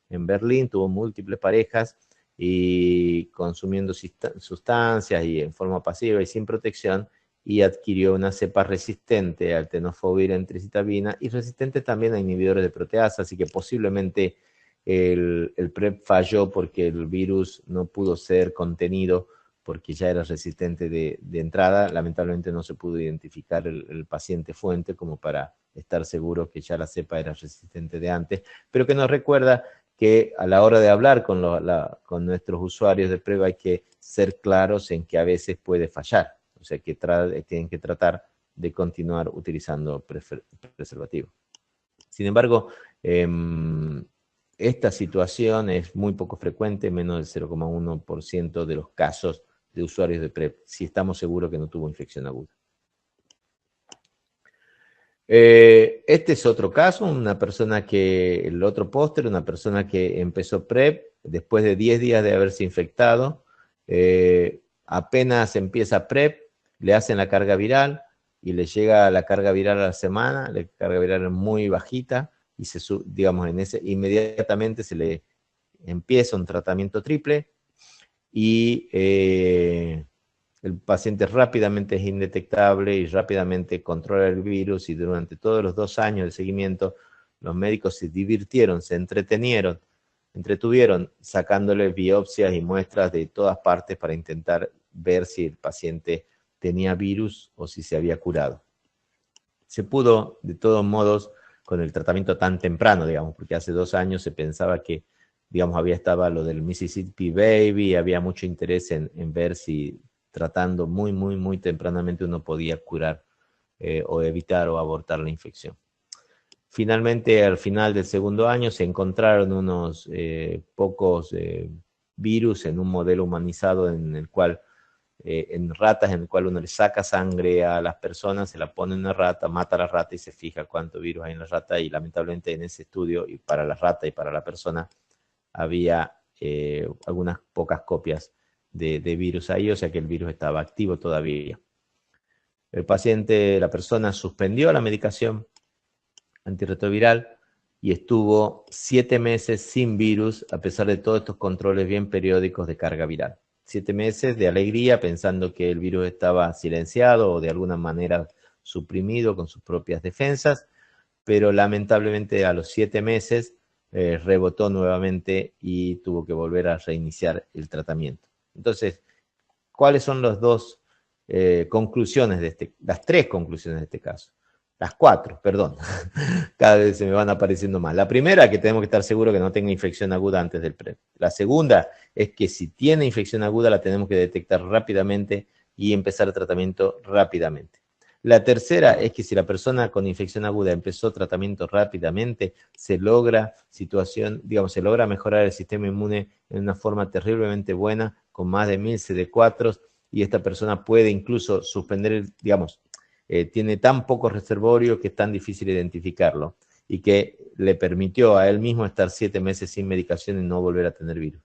en Berlín, tuvo múltiples parejas y consumiendo sustancias y en forma pasiva y sin protección, y adquirió una cepa resistente al tenofovir entricitabina y resistente también a inhibidores de proteasa, así que posiblemente el PrEP falló porque el virus no pudo ser contenido porque ya era resistente de entrada. Lamentablemente no se pudo identificar el paciente fuente como para estar seguro que ya la cepa era resistente de antes, pero que nos recuerda que a la hora de hablar con nuestros usuarios de PrEP hay que ser claros en que a veces puede fallar. O sea, que tienen que tratar de continuar utilizando preservativo. Sin embargo, esta situación es muy poco frecuente, menos del 0,1% de los casos de usuarios de PrEP, si estamos seguros que no tuvo infección aguda. Este es otro caso, el otro póster, una persona que empezó PrEP después de 10 días de haberse infectado, apenas empieza PrEP, le hacen la carga viral y le llega la carga viral a la semana, la carga viral es muy bajita y digamos, inmediatamente se le empieza un tratamiento triple y el paciente rápidamente es indetectable y rápidamente controla el virus, y durante todos los 2 años de seguimiento los médicos se divirtieron, se entretuvieron sacándole biopsias y muestras de todas partes para intentar ver si el paciente tenía virus o si se había curado. Se pudo, de todos modos, con el tratamiento tan temprano, digamos, porque hace 2 años se pensaba que, digamos, estaba lo del Mississippi Baby, había mucho interés en ver si tratando muy tempranamente uno podía curar o evitar o abortar la infección. Finalmente, al final del segundo año, se encontraron unos pocos virus en un modelo humanizado en el cual, en ratas, en el cual uno le saca sangre a las personas, se la pone en una rata, mata a la rata y se fija cuánto virus hay en la rata, y lamentablemente en ese estudio, y para la rata y para la persona, había algunas pocas copias de virus ahí, o sea que el virus estaba activo todavía. El paciente, la persona suspendió la medicación antirretroviral y estuvo 7 meses sin virus, a pesar de todos estos controles bien periódicos de carga viral. 7 meses de alegría, pensando que el virus estaba silenciado o de alguna manera suprimido con sus propias defensas, pero lamentablemente a los 7 meses rebotó nuevamente y tuvo que volver a reiniciar el tratamiento. Entonces, ¿cuáles son las conclusiones las 3 conclusiones de este caso? Las 4, perdón. Cada vez se me van apareciendo más. La primera, que tenemos que estar seguros que no tenga infección aguda antes del PrEP. La segunda es que si tiene infección aguda la tenemos que detectar rápidamente y empezar el tratamiento rápidamente. La tercera es que si la persona con infección aguda empezó tratamiento rápidamente, se logra mejorar el sistema inmune en una forma terriblemente buena, con más de 1000 CD4, y esta persona puede incluso suspender, tiene tan poco reservorio que es tan difícil identificarlo, y que le permitió a él mismo estar 7 meses sin medicación y no volver a tener virus.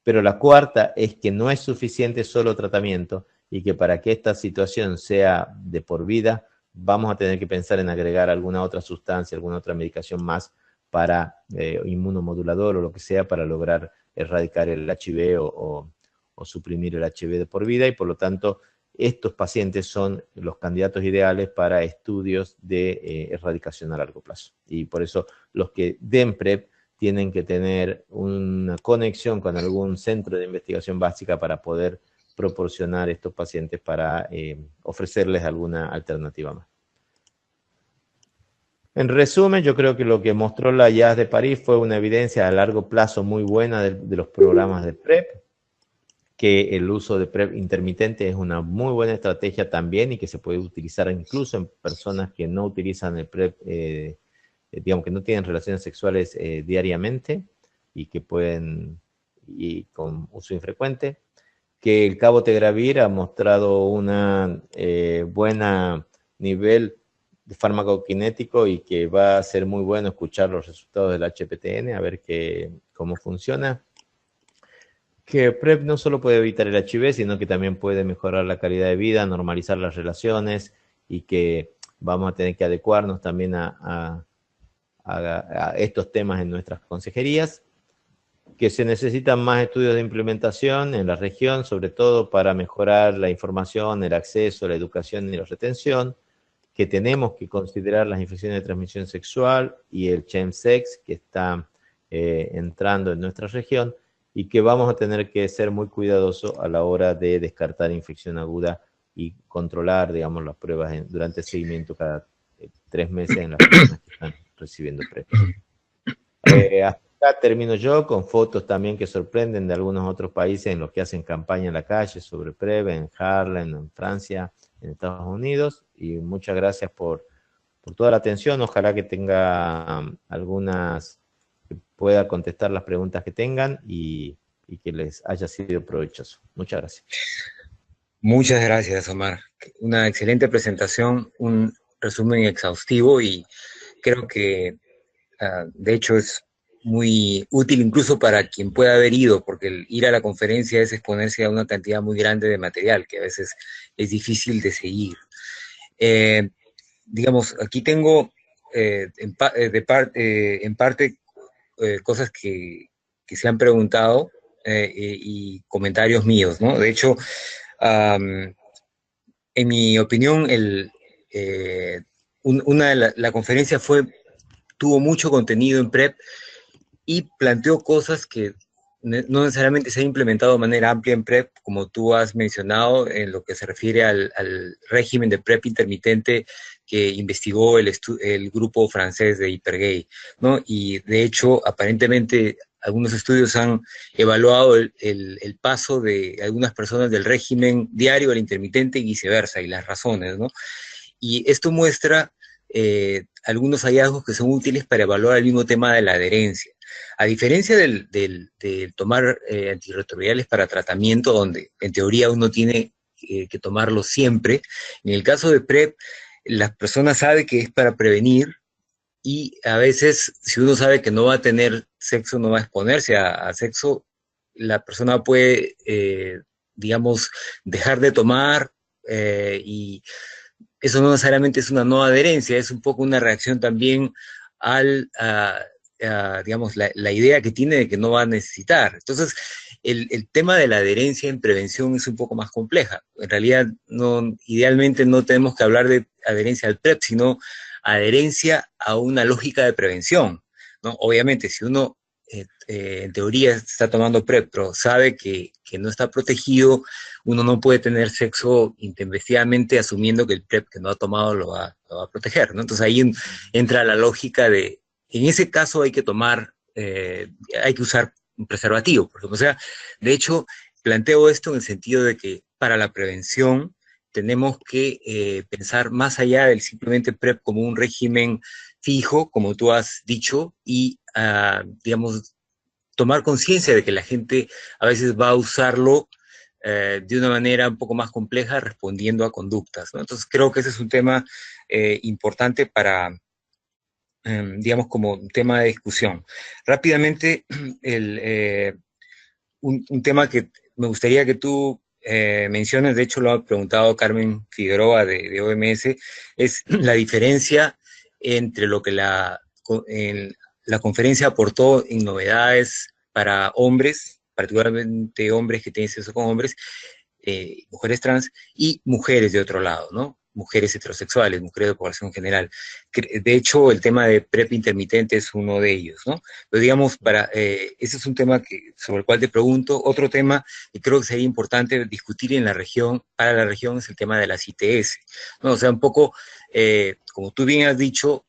Pero la cuarta es que no es suficiente solo tratamiento, y que para que esta situación sea de por vida, vamos a tener que pensar en agregar alguna otra sustancia, alguna otra medicación más para inmunomodulador o lo que sea, para lograr erradicar el HIV o suprimir el HIV de por vida, y por lo tanto estos pacientes son los candidatos ideales para estudios de erradicación a largo plazo. Y por eso los que den PrEP tienen que tener una conexión con algún centro de investigación básica para poder proporcionar a estos pacientes, para ofrecerles alguna alternativa más. En resumen, yo creo que lo que mostró la IAS de París fue una evidencia a largo plazo muy buena de los programas de PrEP, que el uso de PrEP intermitente es una muy buena estrategia también, y que se puede utilizar incluso en personas que no utilizan el PrEP, que no tienen relaciones sexuales diariamente y que pueden, y con uso infrecuente. Que el cabotegravir ha mostrado una buena nivel de farmacokinético, y que va a ser muy bueno escuchar los resultados del HPTN, a ver cómo funciona. Que PrEP no solo puede evitar el HIV, sino que también puede mejorar la calidad de vida, normalizar las relaciones, y que vamos a tener que adecuarnos también a estos temas en nuestras consejerías. Que se necesitan más estudios de implementación en la región, sobre todo para mejorar la información, el acceso, la educación y la retención. Que tenemos que considerar las infecciones de transmisión sexual y el chemsex, que está entrando en nuestra región, y que vamos a tener que ser muy cuidadosos a la hora de descartar infección aguda y controlar, las pruebas durante el seguimiento cada 3 meses en las personas que están recibiendo PrEP. Hasta acá termino yo, con fotos también que sorprenden de algunos otros países en los que hacen campaña en la calle sobre PrEP, en Harlem, en Francia, en Estados Unidos, y muchas gracias por toda la atención. Ojalá que tenga algunas pueda contestar las preguntas que tengan y que les haya sido provechoso. Muchas gracias. Muchas gracias, Omar. Una excelente presentación, un resumen exhaustivo y creo que de hecho es muy útil incluso para quien pueda haber ido, porque el ir a la conferencia es exponerse a una cantidad muy grande de material que a veces es difícil de seguir. Eh, digamos, aquí tengo en parte cosas que se han preguntado y comentarios míos, ¿no? De hecho, um, en mi opinión, eh, una de la conferencia tuvo mucho contenido en PrEP y planteó cosas que no necesariamente se han implementado de manera amplia en PrEP, como tú has mencionado, en lo que se refiere al régimen de PrEP intermitente que investigó el grupo francés de Hypergay, ¿no? Y de hecho, aparentemente, algunos estudios han evaluado el paso de algunas personas del régimen diario al intermitente y viceversa, y las razones, ¿no? Y esto muestra algunos hallazgos que son útiles para evaluar el mismo tema de la adherencia. A diferencia del tomar antirretrovirales para tratamiento, donde en teoría uno tiene que tomarlo siempre, en el caso de PrEP, la persona sabe que es para prevenir y a veces, si uno sabe que no va a tener sexo, no va a exponerse a sexo, la persona puede, digamos, dejar de tomar y eso no necesariamente es una no adherencia, es un poco una reacción también digamos, la idea que tiene de que no va a necesitar. Entonces, el tema de la adherencia en prevención es un poco más compleja. En realidad, idealmente no tenemos que hablar de adherencia al PrEP, sino adherencia a una lógica de prevención, ¿no? Obviamente, si uno en teoría está tomando PrEP, pero sabe que no está protegido, uno no puede tener sexo intempestivamente asumiendo que el PrEP que no ha tomado lo va a proteger, ¿no? Entonces ahí entra la lógica de, en ese caso hay que usar un preservativo, por ejemplo. O sea, de hecho, planteo esto en el sentido de que para la prevención tenemos que pensar más allá del simplemente PrEP como un régimen fijo, como tú has dicho, y, digamos, tomar conciencia de que la gente a veces va a usarlo de una manera un poco más compleja respondiendo a conductas, ¿no? Entonces creo que ese es un tema importante para, digamos, como un tema de discusión. Rápidamente, un tema que me gustaría que tú menciones, de hecho lo ha preguntado Carmen Figueroa de OMS, es la diferencia entre lo que la conferencia aportó en novedades para hombres, particularmente hombres que tienen sexo con hombres, mujeres trans y mujeres de otro lado, ¿no? Mujeres heterosexuales, mujeres de población general. De hecho, el tema de PrEP intermitente es uno de ellos, ¿no? Pero digamos, ese es un tema sobre el cual te pregunto. Otro tema que creo que sería importante discutir en la región, para la región, es el tema de las ITS, ¿no? O sea, un poco, como tú bien has dicho,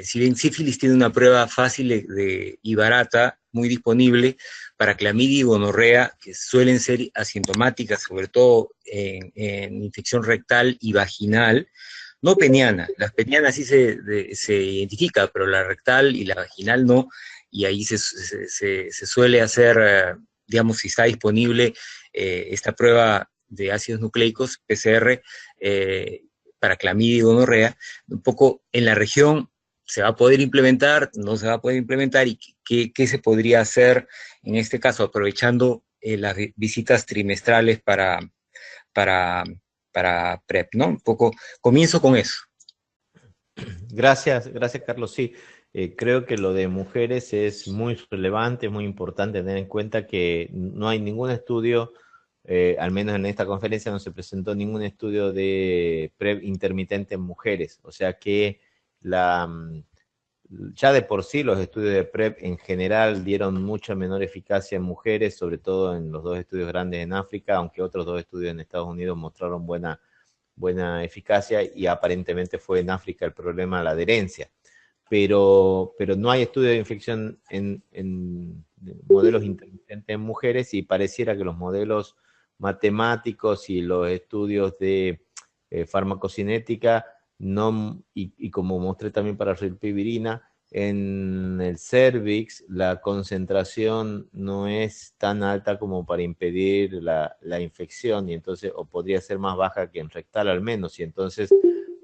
si bien sífilis tiene una prueba fácil y barata, muy disponible, para clamidia y gonorrea, que suelen ser asintomáticas, sobre todo en infección rectal y vaginal, no peniana. Las penianas sí se identifica, pero la rectal y la vaginal no, y ahí se suele hacer, digamos, si está disponible esta prueba de ácidos nucleicos, PCR, para clamidia y gonorrea, un poco en la región se va a poder implementar, no se va a poder implementar y qué se podría hacer en este caso, aprovechando las visitas trimestrales para, para PrEP, ¿no? Un poco, comienzo con eso. Gracias, gracias Carlos. Sí, creo que lo de mujeres es muy relevante, muy importante tener en cuenta que no hay ningún estudio, al menos en esta conferencia no se presentó ningún estudio de PrEP intermitente en mujeres. O sea que ya de por sí los estudios de PrEP en general dieron mucha menor eficacia en mujeres, sobre todo en los dos estudios grandes en África, aunque otros dos estudios en Estados Unidos mostraron buena eficacia y aparentemente fue en África el problema de la adherencia. Pero no hay estudio de infección en modelos intermitentes en mujeres y pareciera que los modelos matemáticos y los estudios de farmacocinética no, y como mostré también para rilpivirina, en el cervix la concentración no es tan alta como para impedir la infección, y entonces, o podría ser más baja que en rectal al menos, y entonces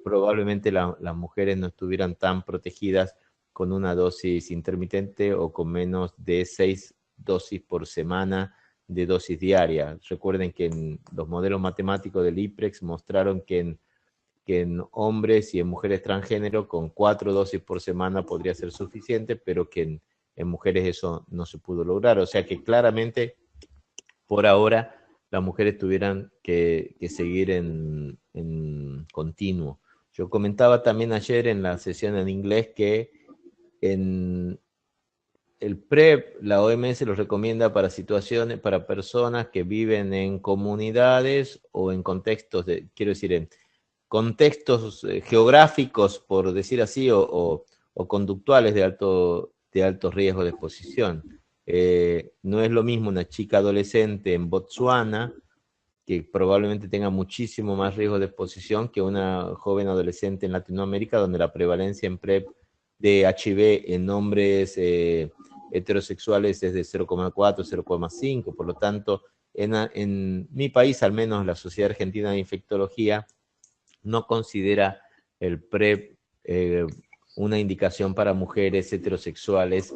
probablemente las mujeres no estuvieran tan protegidas con una dosis intermitente o con menos de 6 dosis por semana de dosis diaria. Recuerden que en los modelos matemáticos del IPREX mostraron que en hombres y en mujeres transgénero con 4 dosis por semana podría ser suficiente, pero que en mujeres eso no se pudo lograr. O sea que claramente, por ahora, las mujeres tuvieran que seguir en continuo. Yo comentaba también ayer en la sesión en inglés que en el PrEP, la OMS lo recomienda para situaciones, para personas que viven en comunidades o en contextos quiero decir, en contextos geográficos, por decir así, o conductuales de alto riesgo de exposición. No es lo mismo una chica adolescente en Botsuana, que probablemente tenga muchísimo más riesgo de exposición que una joven adolescente en Latinoamérica, donde la prevalencia en PrEP de HIV en hombres heterosexuales es de 0,4, 0,5. Por lo tanto, en mi país, al menos la Sociedad Argentina de Infectología, no considera el PrEP una indicación para mujeres heterosexuales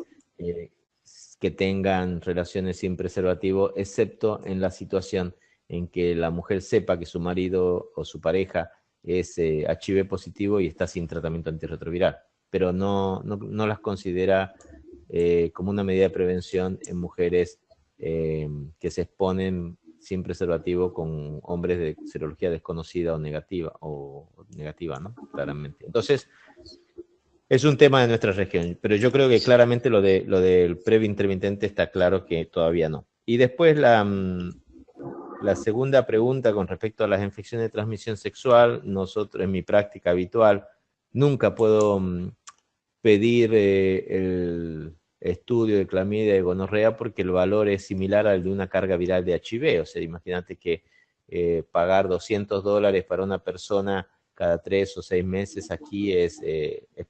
que tengan relaciones sin preservativo, excepto en la situación en que la mujer sepa que su marido o su pareja es HIV positivo y está sin tratamiento antirretroviral, pero no las considera como una medida de prevención en mujeres que se exponen sin preservativo con hombres de serología desconocida o negativa, ¿no? Claramente. Entonces, es un tema de nuestra región, pero yo creo que claramente lo del PrEP intermitente está claro que todavía no. Y después la segunda pregunta con respecto a las infecciones de transmisión sexual, nosotros en mi práctica habitual nunca puedo pedir el estudio de clamidia y de gonorrea porque el valor es similar al de una carga viral de HIV. O sea, imagínate que pagar $200 para una persona cada 3 o 6 meses aquí es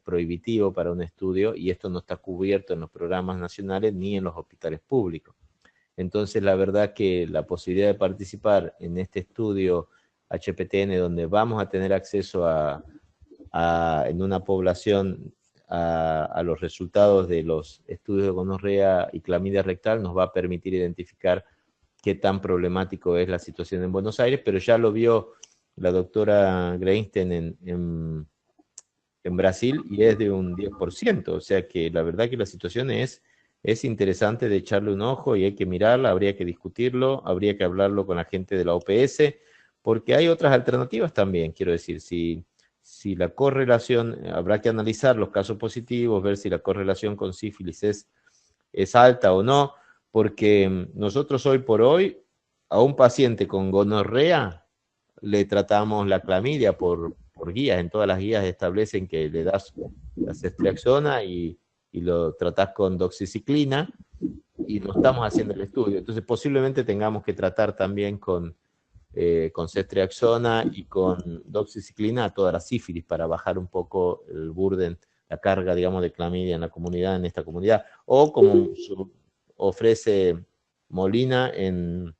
prohibitivo para un estudio, y esto no está cubierto en los programas nacionales ni en los hospitales públicos. Entonces, la verdad que la posibilidad de participar en este estudio HPTN, donde vamos a tener acceso en una población a los resultados de los estudios de gonorrea y clamidia rectal, nos va a permitir identificar qué tan problemático es la situación en Buenos Aires, pero ya lo vio la doctora Greinstein en Brasil y es de un 10%, o sea que la verdad que la situación es interesante de echarle un ojo y hay que mirarla, habría que discutirlo, habría que hablarlo con la gente de la OPS, porque hay otras alternativas también, quiero decir, si la correlación, habrá que analizar los casos positivos, ver si la correlación con sífilis es alta o no, porque nosotros hoy por hoy a un paciente con gonorrea le tratamos la clamidia por guías. En todas las guías establecen que le das la ceftriaxona y lo tratás con doxiciclina, y no estamos haciendo el estudio. Entonces posiblemente tengamos que tratar también con ceftriaxona y con doxiciclina a toda la sífilis para bajar un poco el burden, la carga, digamos, de clamidia en la comunidad, en esta comunidad. O como ofrece Molina en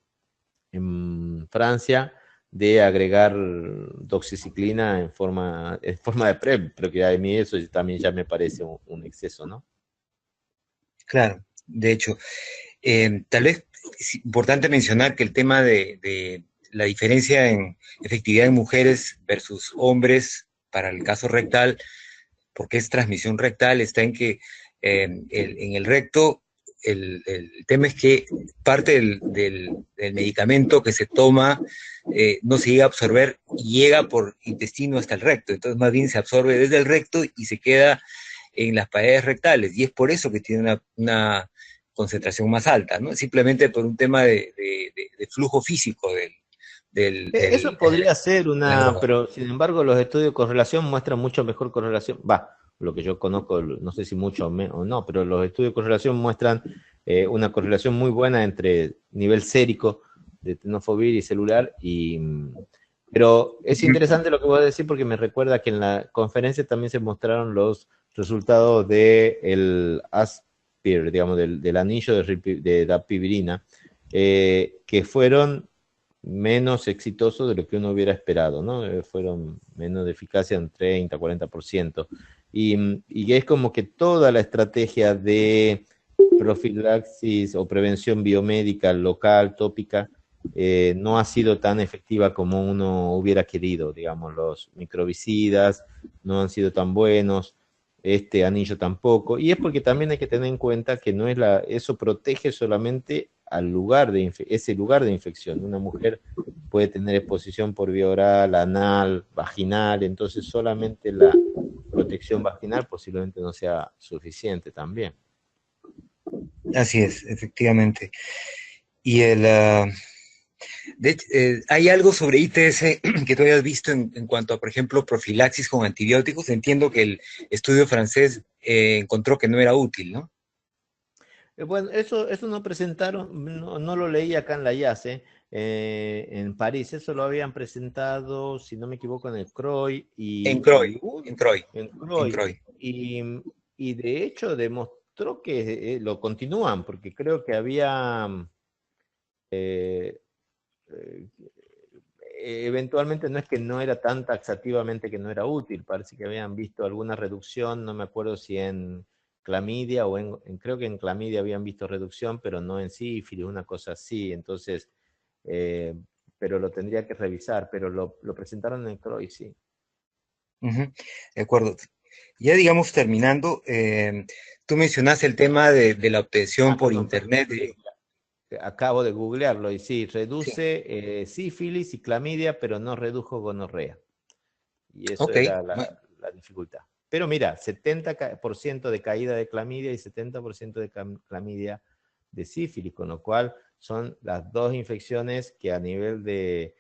Francia, de agregar doxiciclina en forma de PrEP, pero que a mí eso también ya me parece un exceso, ¿no? Claro, de hecho, tal vez es importante mencionar que el tema de la diferencia en efectividad en mujeres versus hombres para el caso rectal, porque es transmisión rectal, está en que en el recto el tema es que parte del medicamento que se toma no se llega a absorber y llega por intestino hasta el recto, entonces más bien se absorbe desde el recto y se queda en las paredes rectales, y es por eso que tiene una concentración más alta, ¿no? Simplemente por un tema de flujo físico Eso podría ser la droga. pero sin embargo los estudios de correlación muestran mucho mejor correlación, lo que yo conozco, no sé si mucho o no, pero los estudios de correlación muestran una correlación muy buena entre nivel sérico de tenofovir y celular, pero es interesante lo que voy a decir porque me recuerda que en la conferencia también se mostraron los resultado del ASPIR, digamos, del anillo de dapivirina, que fueron menos exitosos de lo que uno hubiera esperado, ¿no? Fueron menos de eficacia, un 30, 40%. Y es como que toda la estrategia de profilaxis o prevención biomédica local, tópica, no ha sido tan efectiva como uno hubiera querido, digamos, los microbicidas no han sido tan buenos, este anillo tampoco, y es porque también hay que tener en cuenta que no es eso protege solamente al lugar ese lugar de infección. Una mujer puede tener exposición por vía oral, anal, vaginal, entonces solamente la protección vaginal posiblemente no sea suficiente también. Así es, efectivamente. Y ¿hay algo sobre ITS que tú hayas visto en cuanto a, por ejemplo, profilaxis con antibióticos? Entiendo que el estudio francés encontró que no era útil, ¿no? Bueno, eso no presentaron, no lo leí acá en la IASE, en París, eso lo habían presentado, si no me equivoco, en el CROI En Croy, en Croy, en en CROI, Croy. y, y de hecho demostró que lo continúan, porque creo que había eh, eh, eventualmente no es que no era tan taxativamente que no era útil, parece que habían visto alguna reducción, no me acuerdo si en clamidia o creo que en clamidia habían visto reducción, pero no en sífilis, una cosa así, entonces, eh, pero lo tendría que revisar, pero lo presentaron en CROI, sí. Ujú, de acuerdo. Ya digamos terminando, tú mencionaste el tema de la obtención por Perdón, internet. sí, acabo de googlearlo y sí, Sí, reduce sífilis y clamidia, pero no redujo gonorrea. Y eso ok. era la dificultad. Pero mira, 70% de caída de clamidia y 70% de clamidia de sífilis, con lo cual son las dos infecciones que a nivel de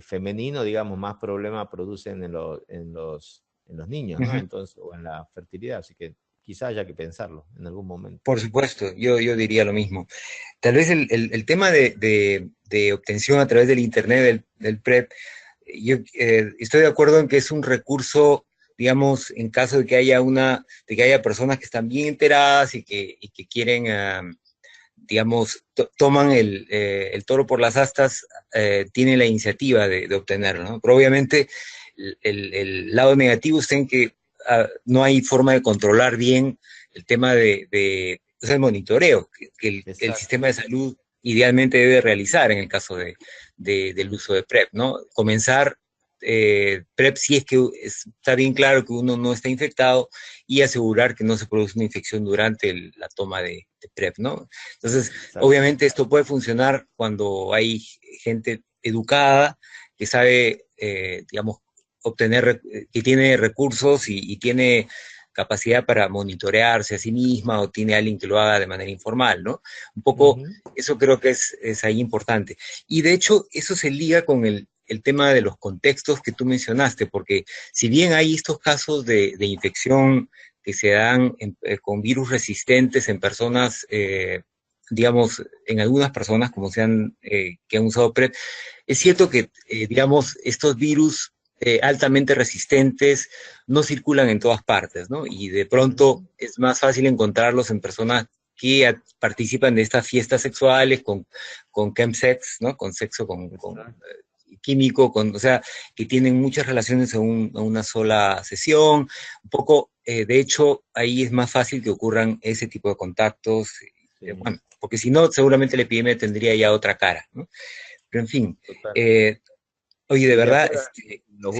femenino, digamos, más problema producen en los niños, ¿no? Ujú. Entonces, o en la fertilidad, así que quizá haya que pensarlo en algún momento. Por supuesto, yo diría lo mismo. Tal vez el tema de obtención a través del Internet, del PrEP, yo estoy de acuerdo en que es un recurso, digamos, en caso de que haya de que haya personas que están bien enteradas y que quieren, digamos, toman el toro por las astas, tienen la iniciativa de obtenerlo, ¿no? Pero obviamente el lado negativo está en que no hay forma de controlar bien el tema o sea, el monitoreo que el Exacto. sistema de salud idealmente debe realizar en el caso del uso de PrEP, ¿no? Comenzar PrEP si es que está bien claro que uno no está infectado y asegurar que no se produce una infección durante la toma de PrEP, ¿no? Entonces, Exacto. obviamente esto puede funcionar cuando hay gente educada que sabe, digamos, que tiene recursos y tiene capacidad para monitorearse a sí misma o tiene alguien que lo haga de manera informal, ¿no? Un poco, Ujú. eso creo que es ahí importante. Y de hecho, eso se liga con el tema de los contextos que tú mencionaste, porque si bien hay estos casos de infección que se dan con virus resistentes en personas, digamos, en algunas personas como que han usado PrEP, es cierto que, digamos, estos virus altamente resistentes no circulan en todas partes, ¿no? Y de pronto Ujú. es más fácil encontrarlos en personas que participan de estas fiestas sexuales con chemsex, ¿no? Con sexo con Exacto. químico, o sea, que tienen muchas relaciones en una sola sesión. Un poco, de hecho, ahí es más fácil que ocurran ese tipo de contactos. Sí, Bueno, porque si no, seguramente la epidemia tendría ya otra cara, ¿no? Pero en fin, totalmente. eh, oye, de Sí, y verdad, ahora, sí. estos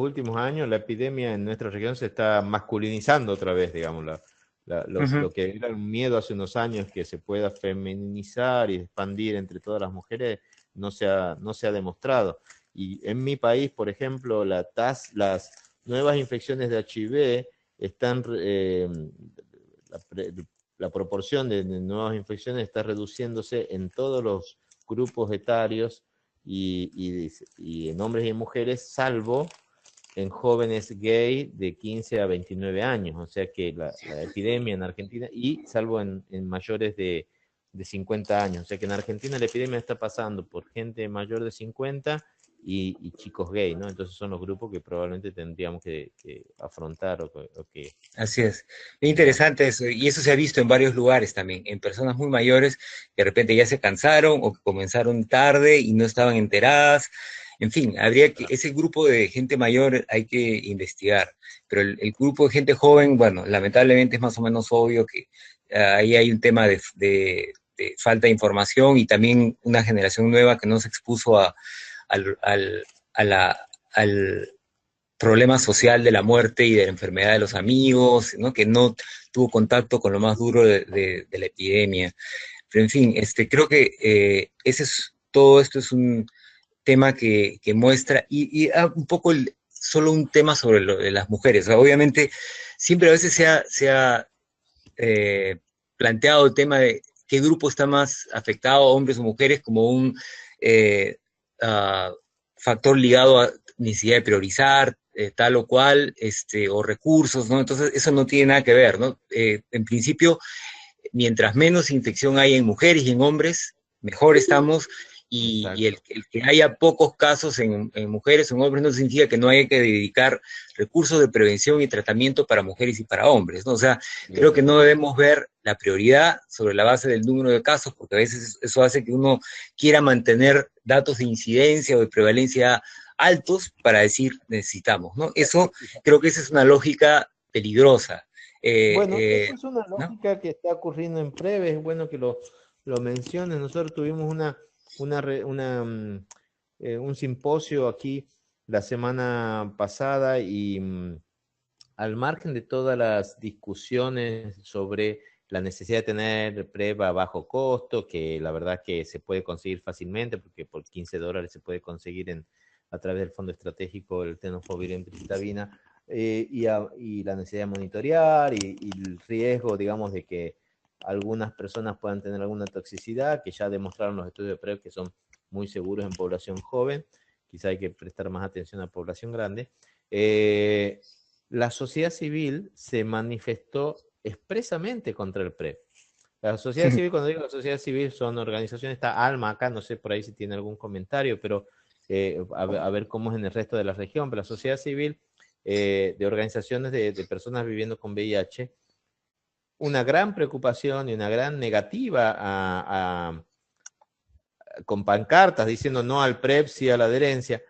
últimos años, la epidemia en nuestra región se está masculinizando otra vez, digamos, Ujú. lo que era un miedo hace unos años que se pueda feminizar y expandir entre todas las mujeres, no se ha demostrado. Y en mi país, por ejemplo, las nuevas infecciones de HIV están, la, la proporción de nuevas infecciones está reduciéndose en todos los grupos etarios y en hombres y en mujeres, salvo en jóvenes gay de 15 a 29 años, o sea que la epidemia en Argentina, y salvo en mayores de 50 años, o sea que en Argentina la epidemia está pasando por gente mayor de 50 y chicos gay, ¿no? Entonces son los grupos que probablemente tendríamos que afrontar o que... Así es. Es interesante eso, y eso se ha visto en varios lugares también, en personas muy mayores que de repente ya se cansaron o que comenzaron tarde y no estaban enteradas. En fin, habría que, ese grupo de gente mayor hay que investigar, pero el grupo de gente joven, bueno, lamentablemente es más o menos obvio que ahí hay un tema de falta de información y también una generación nueva que no se expuso al, al, a la, al problema social de la muerte y de la enfermedad de los amigos, ¿no? Que no tuvo contacto con lo más duro de la epidemia. Pero en fin, creo que todo esto es un tema que muestra, un poco solo un tema sobre lo de las mujeres. O sea, obviamente, siempre a veces se ha planteado el tema de qué grupo está más afectado, hombres o mujeres, como un uh, factor ligado a necesidad de priorizar tal o cual, o recursos, ¿no? Entonces, eso no tiene nada que ver, ¿no? En principio, mientras menos infección hay en mujeres y en hombres, mejor estamos, y el que haya pocos casos en mujeres o en hombres no significa que no haya que dedicar recursos de prevención y tratamiento para mujeres y para hombres, ¿no? O sea, creo que no debemos ver la prioridad sobre la base del número de casos, porque a veces eso hace que uno quiera mantener datos de incidencia o de prevalencia altos para decir necesitamos, ¿no? Eso, creo que esa es una lógica peligrosa. Bueno, esa es una ¿No? lógica que está ocurriendo en Preve, es bueno que lo menciones. Nosotros tuvimos un simposio aquí la semana pasada y al margen de todas las discusiones sobre la necesidad de tener PrEP a bajo costo, que la verdad que se puede conseguir fácilmente, porque por $15 se puede conseguir a través del Fondo Estratégico el tenofovir en pristina, y la necesidad de monitorear y el riesgo, digamos, de que algunas personas puedan tener alguna toxicidad, que ya demostraron los estudios de PrEP que son muy seguros en población joven. Quizá hay que prestar más atención a población grande. La sociedad civil se manifestó expresamente contra el PrEP. La sociedad civil, cuando digo la sociedad civil, son organizaciones, está Alma acá, no sé por ahí si tiene algún comentario, pero a ver cómo es en el resto de la región, pero la sociedad civil de organizaciones de personas viviendo con VIH, una gran preocupación y una gran negativa con pancartas diciendo no al PrEP, sí a la adherencia,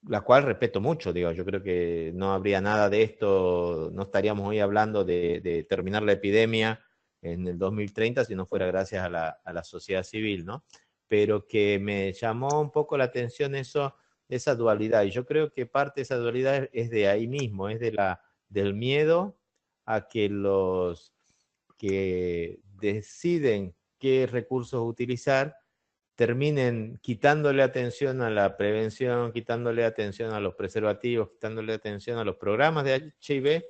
la cual respeto mucho, digo, yo creo que no habría nada de esto, no estaríamos hoy hablando de terminar la epidemia en el 2030 si no fuera gracias a la sociedad civil, ¿no? Pero que me llamó un poco la atención esa dualidad, y yo creo que parte de esa dualidad es de ahí mismo, es del miedo a que los que deciden qué recursos utilizar terminen quitándole atención a la prevención, quitándole atención a los preservativos, quitándole atención a los programas de HIV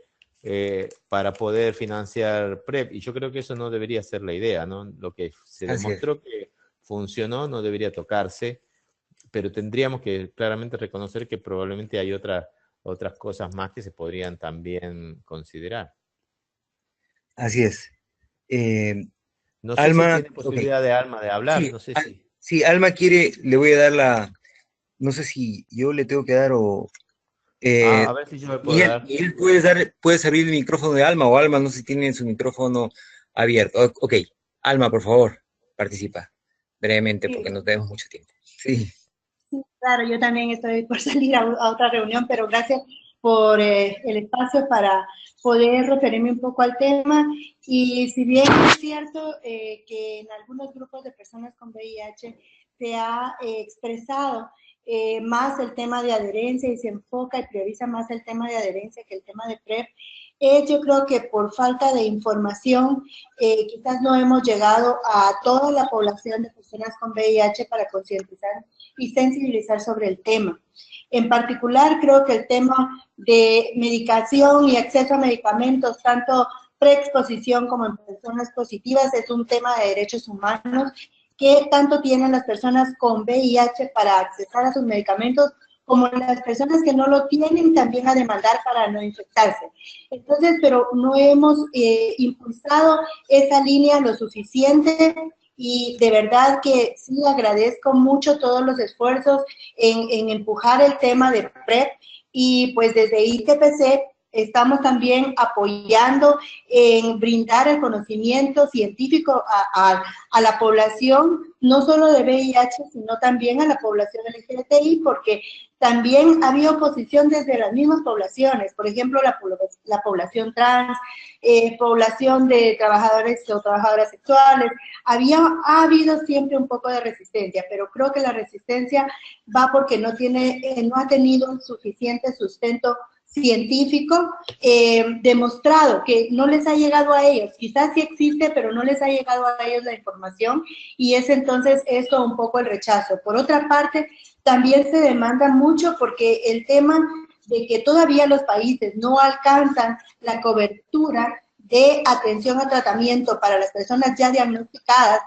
para poder financiar PrEP. Y yo creo que eso no debería ser la idea, ¿no? Lo que se demostró que funcionó no debería tocarse, pero tendríamos que claramente reconocer que probablemente hay otras cosas más que se podrían también considerar. Así es. No sé si Alma, tiene posibilidad de Alma de hablar, sí, no sé si... sí, Alma quiere, le voy a dar no sé si yo le tengo que dar o... a ver si yo le puedo dar. Miguel, puedes abrir el micrófono de Alma, o Alma, no sé si tiene su micrófono abierto. Ok, Alma, por favor, participa brevemente porque no tenemos mucho tiempo. Sí. Sí, claro, yo también estoy por salir a otra reunión, pero gracias por el espacio para poder referirme un poco al tema. Y si bien es cierto que en algunos grupos de personas con VIH se ha expresado más el tema de adherencia y se enfoca y prioriza más el tema de adherencia que el tema de PrEP, yo creo que por falta de información quizás no hemos llegado a toda la población de personas con VIH para concientizar y sensibilizar sobre el tema. En particular, creo que el tema de medicación y acceso a medicamentos, tanto preexposición como en personas positivas, es un tema de derechos humanos. ¿Qué tanto tienen las personas con VIH para acceder a sus medicamentos, como las personas que no lo tienen también a demandar para no infectarse? Entonces, pero no hemos impulsado esa línea lo suficiente, y de verdad que sí agradezco mucho todos los esfuerzos en empujar el tema de PrEP, y pues desde ITPC estamos también apoyando en brindar el conocimiento científico a la población, no solo de VIH, sino también a la población LGBTI, porque también había oposición desde las mismas poblaciones, por ejemplo, la población trans, población de trabajadores o trabajadoras sexuales. Ha habido siempre un poco de resistencia, pero creo que la resistencia va porque no ha tenido un suficiente sustento científico demostrado, que no les ha llegado a ellos. Quizás sí existe, pero no les ha llegado a ellos la información, y es entonces esto un poco el rechazo. Por otra parte, también se demanda mucho porque el tema de que todavía los países no alcanzan la cobertura de atención a tratamiento para las personas ya diagnosticadas,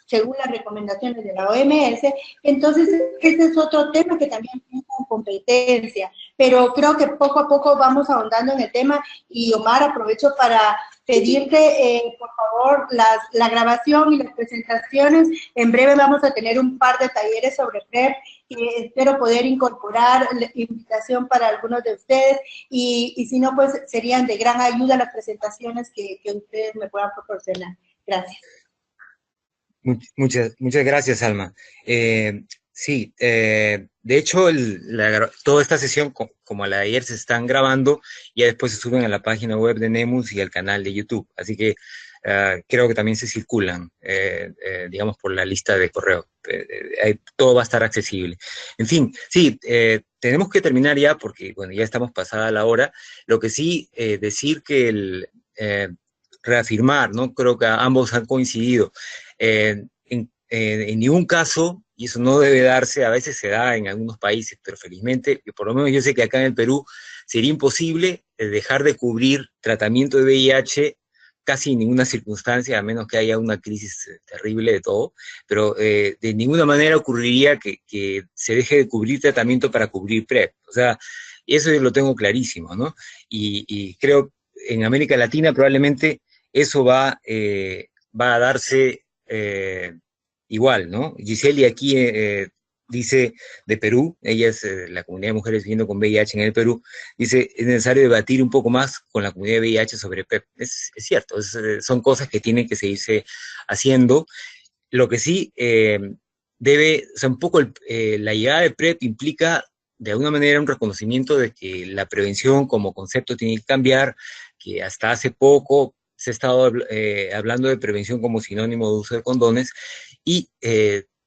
según las recomendaciones de la OMS, entonces ese es otro tema que también tiene competencia, pero creo que poco a poco vamos ahondando en el tema. Y Omar, aprovecho para pedirte, por favor, la grabación y las presentaciones. En breve vamos a tener un par de talleres sobre PrEP, que espero poder incorporar la invitación para algunos de ustedes, y si no, pues serían de gran ayuda las presentaciones que ustedes me puedan proporcionar. Gracias. Muchas gracias, Alma. Sí, de hecho, toda esta sesión, como la de ayer, se están grabando y después se suben a la página web de NEMUS y al canal de YouTube. Así que creo que también se circulan, digamos, por la lista de correo. Todo va a estar accesible. En fin, sí, tenemos que terminar ya porque, bueno, ya estamos pasada la hora. Lo que sí, decir que reafirmar, ¿no? Creo que ambos han coincidido. En ningún caso, y eso no debe darse, a veces se da en algunos países, pero felizmente, por lo menos yo sé que acá en el Perú sería imposible dejar de cubrir tratamiento de VIH casi en ninguna circunstancia, a menos que haya una crisis terrible de todo, pero de ninguna manera ocurriría que se deje de cubrir tratamiento para cubrir PrEP. O sea, eso yo lo tengo clarísimo, ¿no? Y creo en América Latina probablemente eso va a darse igual, ¿no? Giseli aquí dice de Perú, ella es la comunidad de mujeres viviendo con VIH en el Perú, dice, es necesario debatir un poco más con la comunidad de VIH sobre PrEP. Es cierto, son cosas que tienen que seguirse haciendo. Lo que sí o sea, un poco la llegada de PrEP implica de alguna manera un reconocimiento de que la prevención como concepto tiene que cambiar, que hasta hace poco se ha estado hablando de prevención como sinónimo de uso de condones, y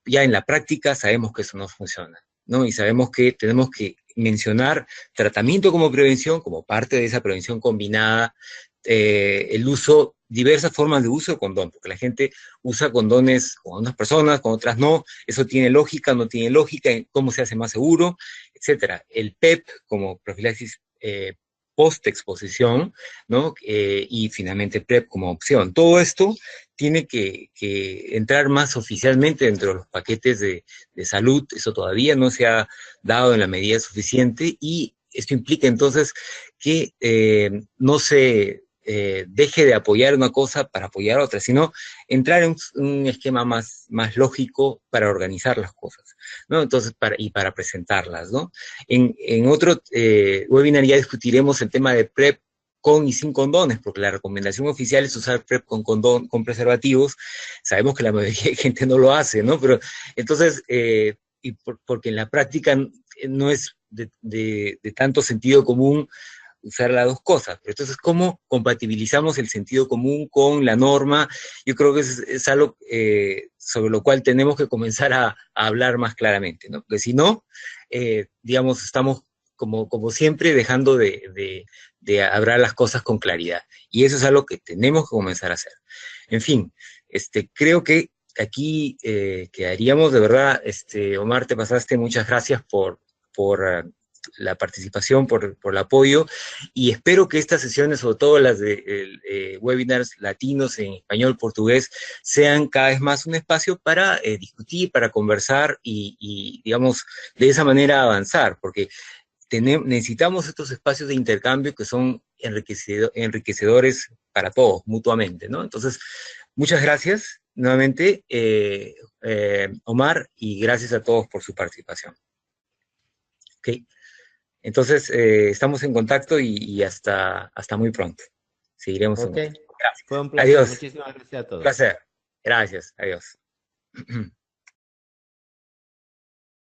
ya en la práctica sabemos que eso no funciona, ¿no? Y sabemos que tenemos que mencionar tratamiento como prevención, como parte de esa prevención combinada, el uso, diversas formas de uso de condón, porque la gente usa condones con unas personas, con otras no, eso tiene lógica, no tiene lógica, cómo se hace más seguro, etcétera. El PEP como profilaxis post-exposición, ¿no? Y finalmente PrEP como opción. Todo esto tiene que entrar más oficialmente dentro de los paquetes de salud. Eso todavía no se ha dado en la medida suficiente, y esto implica entonces que no se deje de apoyar una cosa para apoyar otra, sino entrar en un esquema más lógico para organizar las cosas, ¿no? Entonces, para presentarlas, ¿no? En otro webinar ya discutiremos el tema de PrEP con y sin condones, porque la recomendación oficial es usar PrEP con condón, con preservativos. Sabemos que la mayoría de gente no lo hace, ¿no? Pero entonces, porque en la práctica no es de tanto sentido común usar las dos cosas. Pero entonces, ¿cómo compatibilizamos el sentido común con la norma? Yo creo que es algo sobre lo cual tenemos que comenzar a hablar más claramente, ¿no? Porque si no, digamos, estamos como siempre dejando de hablar las cosas con claridad. Y eso es algo que tenemos que comenzar a hacer. En fin, creo que aquí quedaríamos, de verdad. Omar, te pasaste, muchas gracias por la participación, por el apoyo, y espero que estas sesiones, sobre todo las de webinars latinos en español, portugués, sean cada vez más un espacio para discutir, para conversar y, digamos, de esa manera avanzar, porque necesitamos estos espacios de intercambio que son enriquecedores para todos, mutuamente, ¿no? Entonces, muchas gracias, nuevamente, Omar, y gracias a todos por su participación. Ok, entonces estamos en contacto y hasta muy pronto. Seguiremos en Ok, contacto. Gracias. fue un placer. Adiós. Muchísimas gracias a todos. Placer. Gracias. Adiós.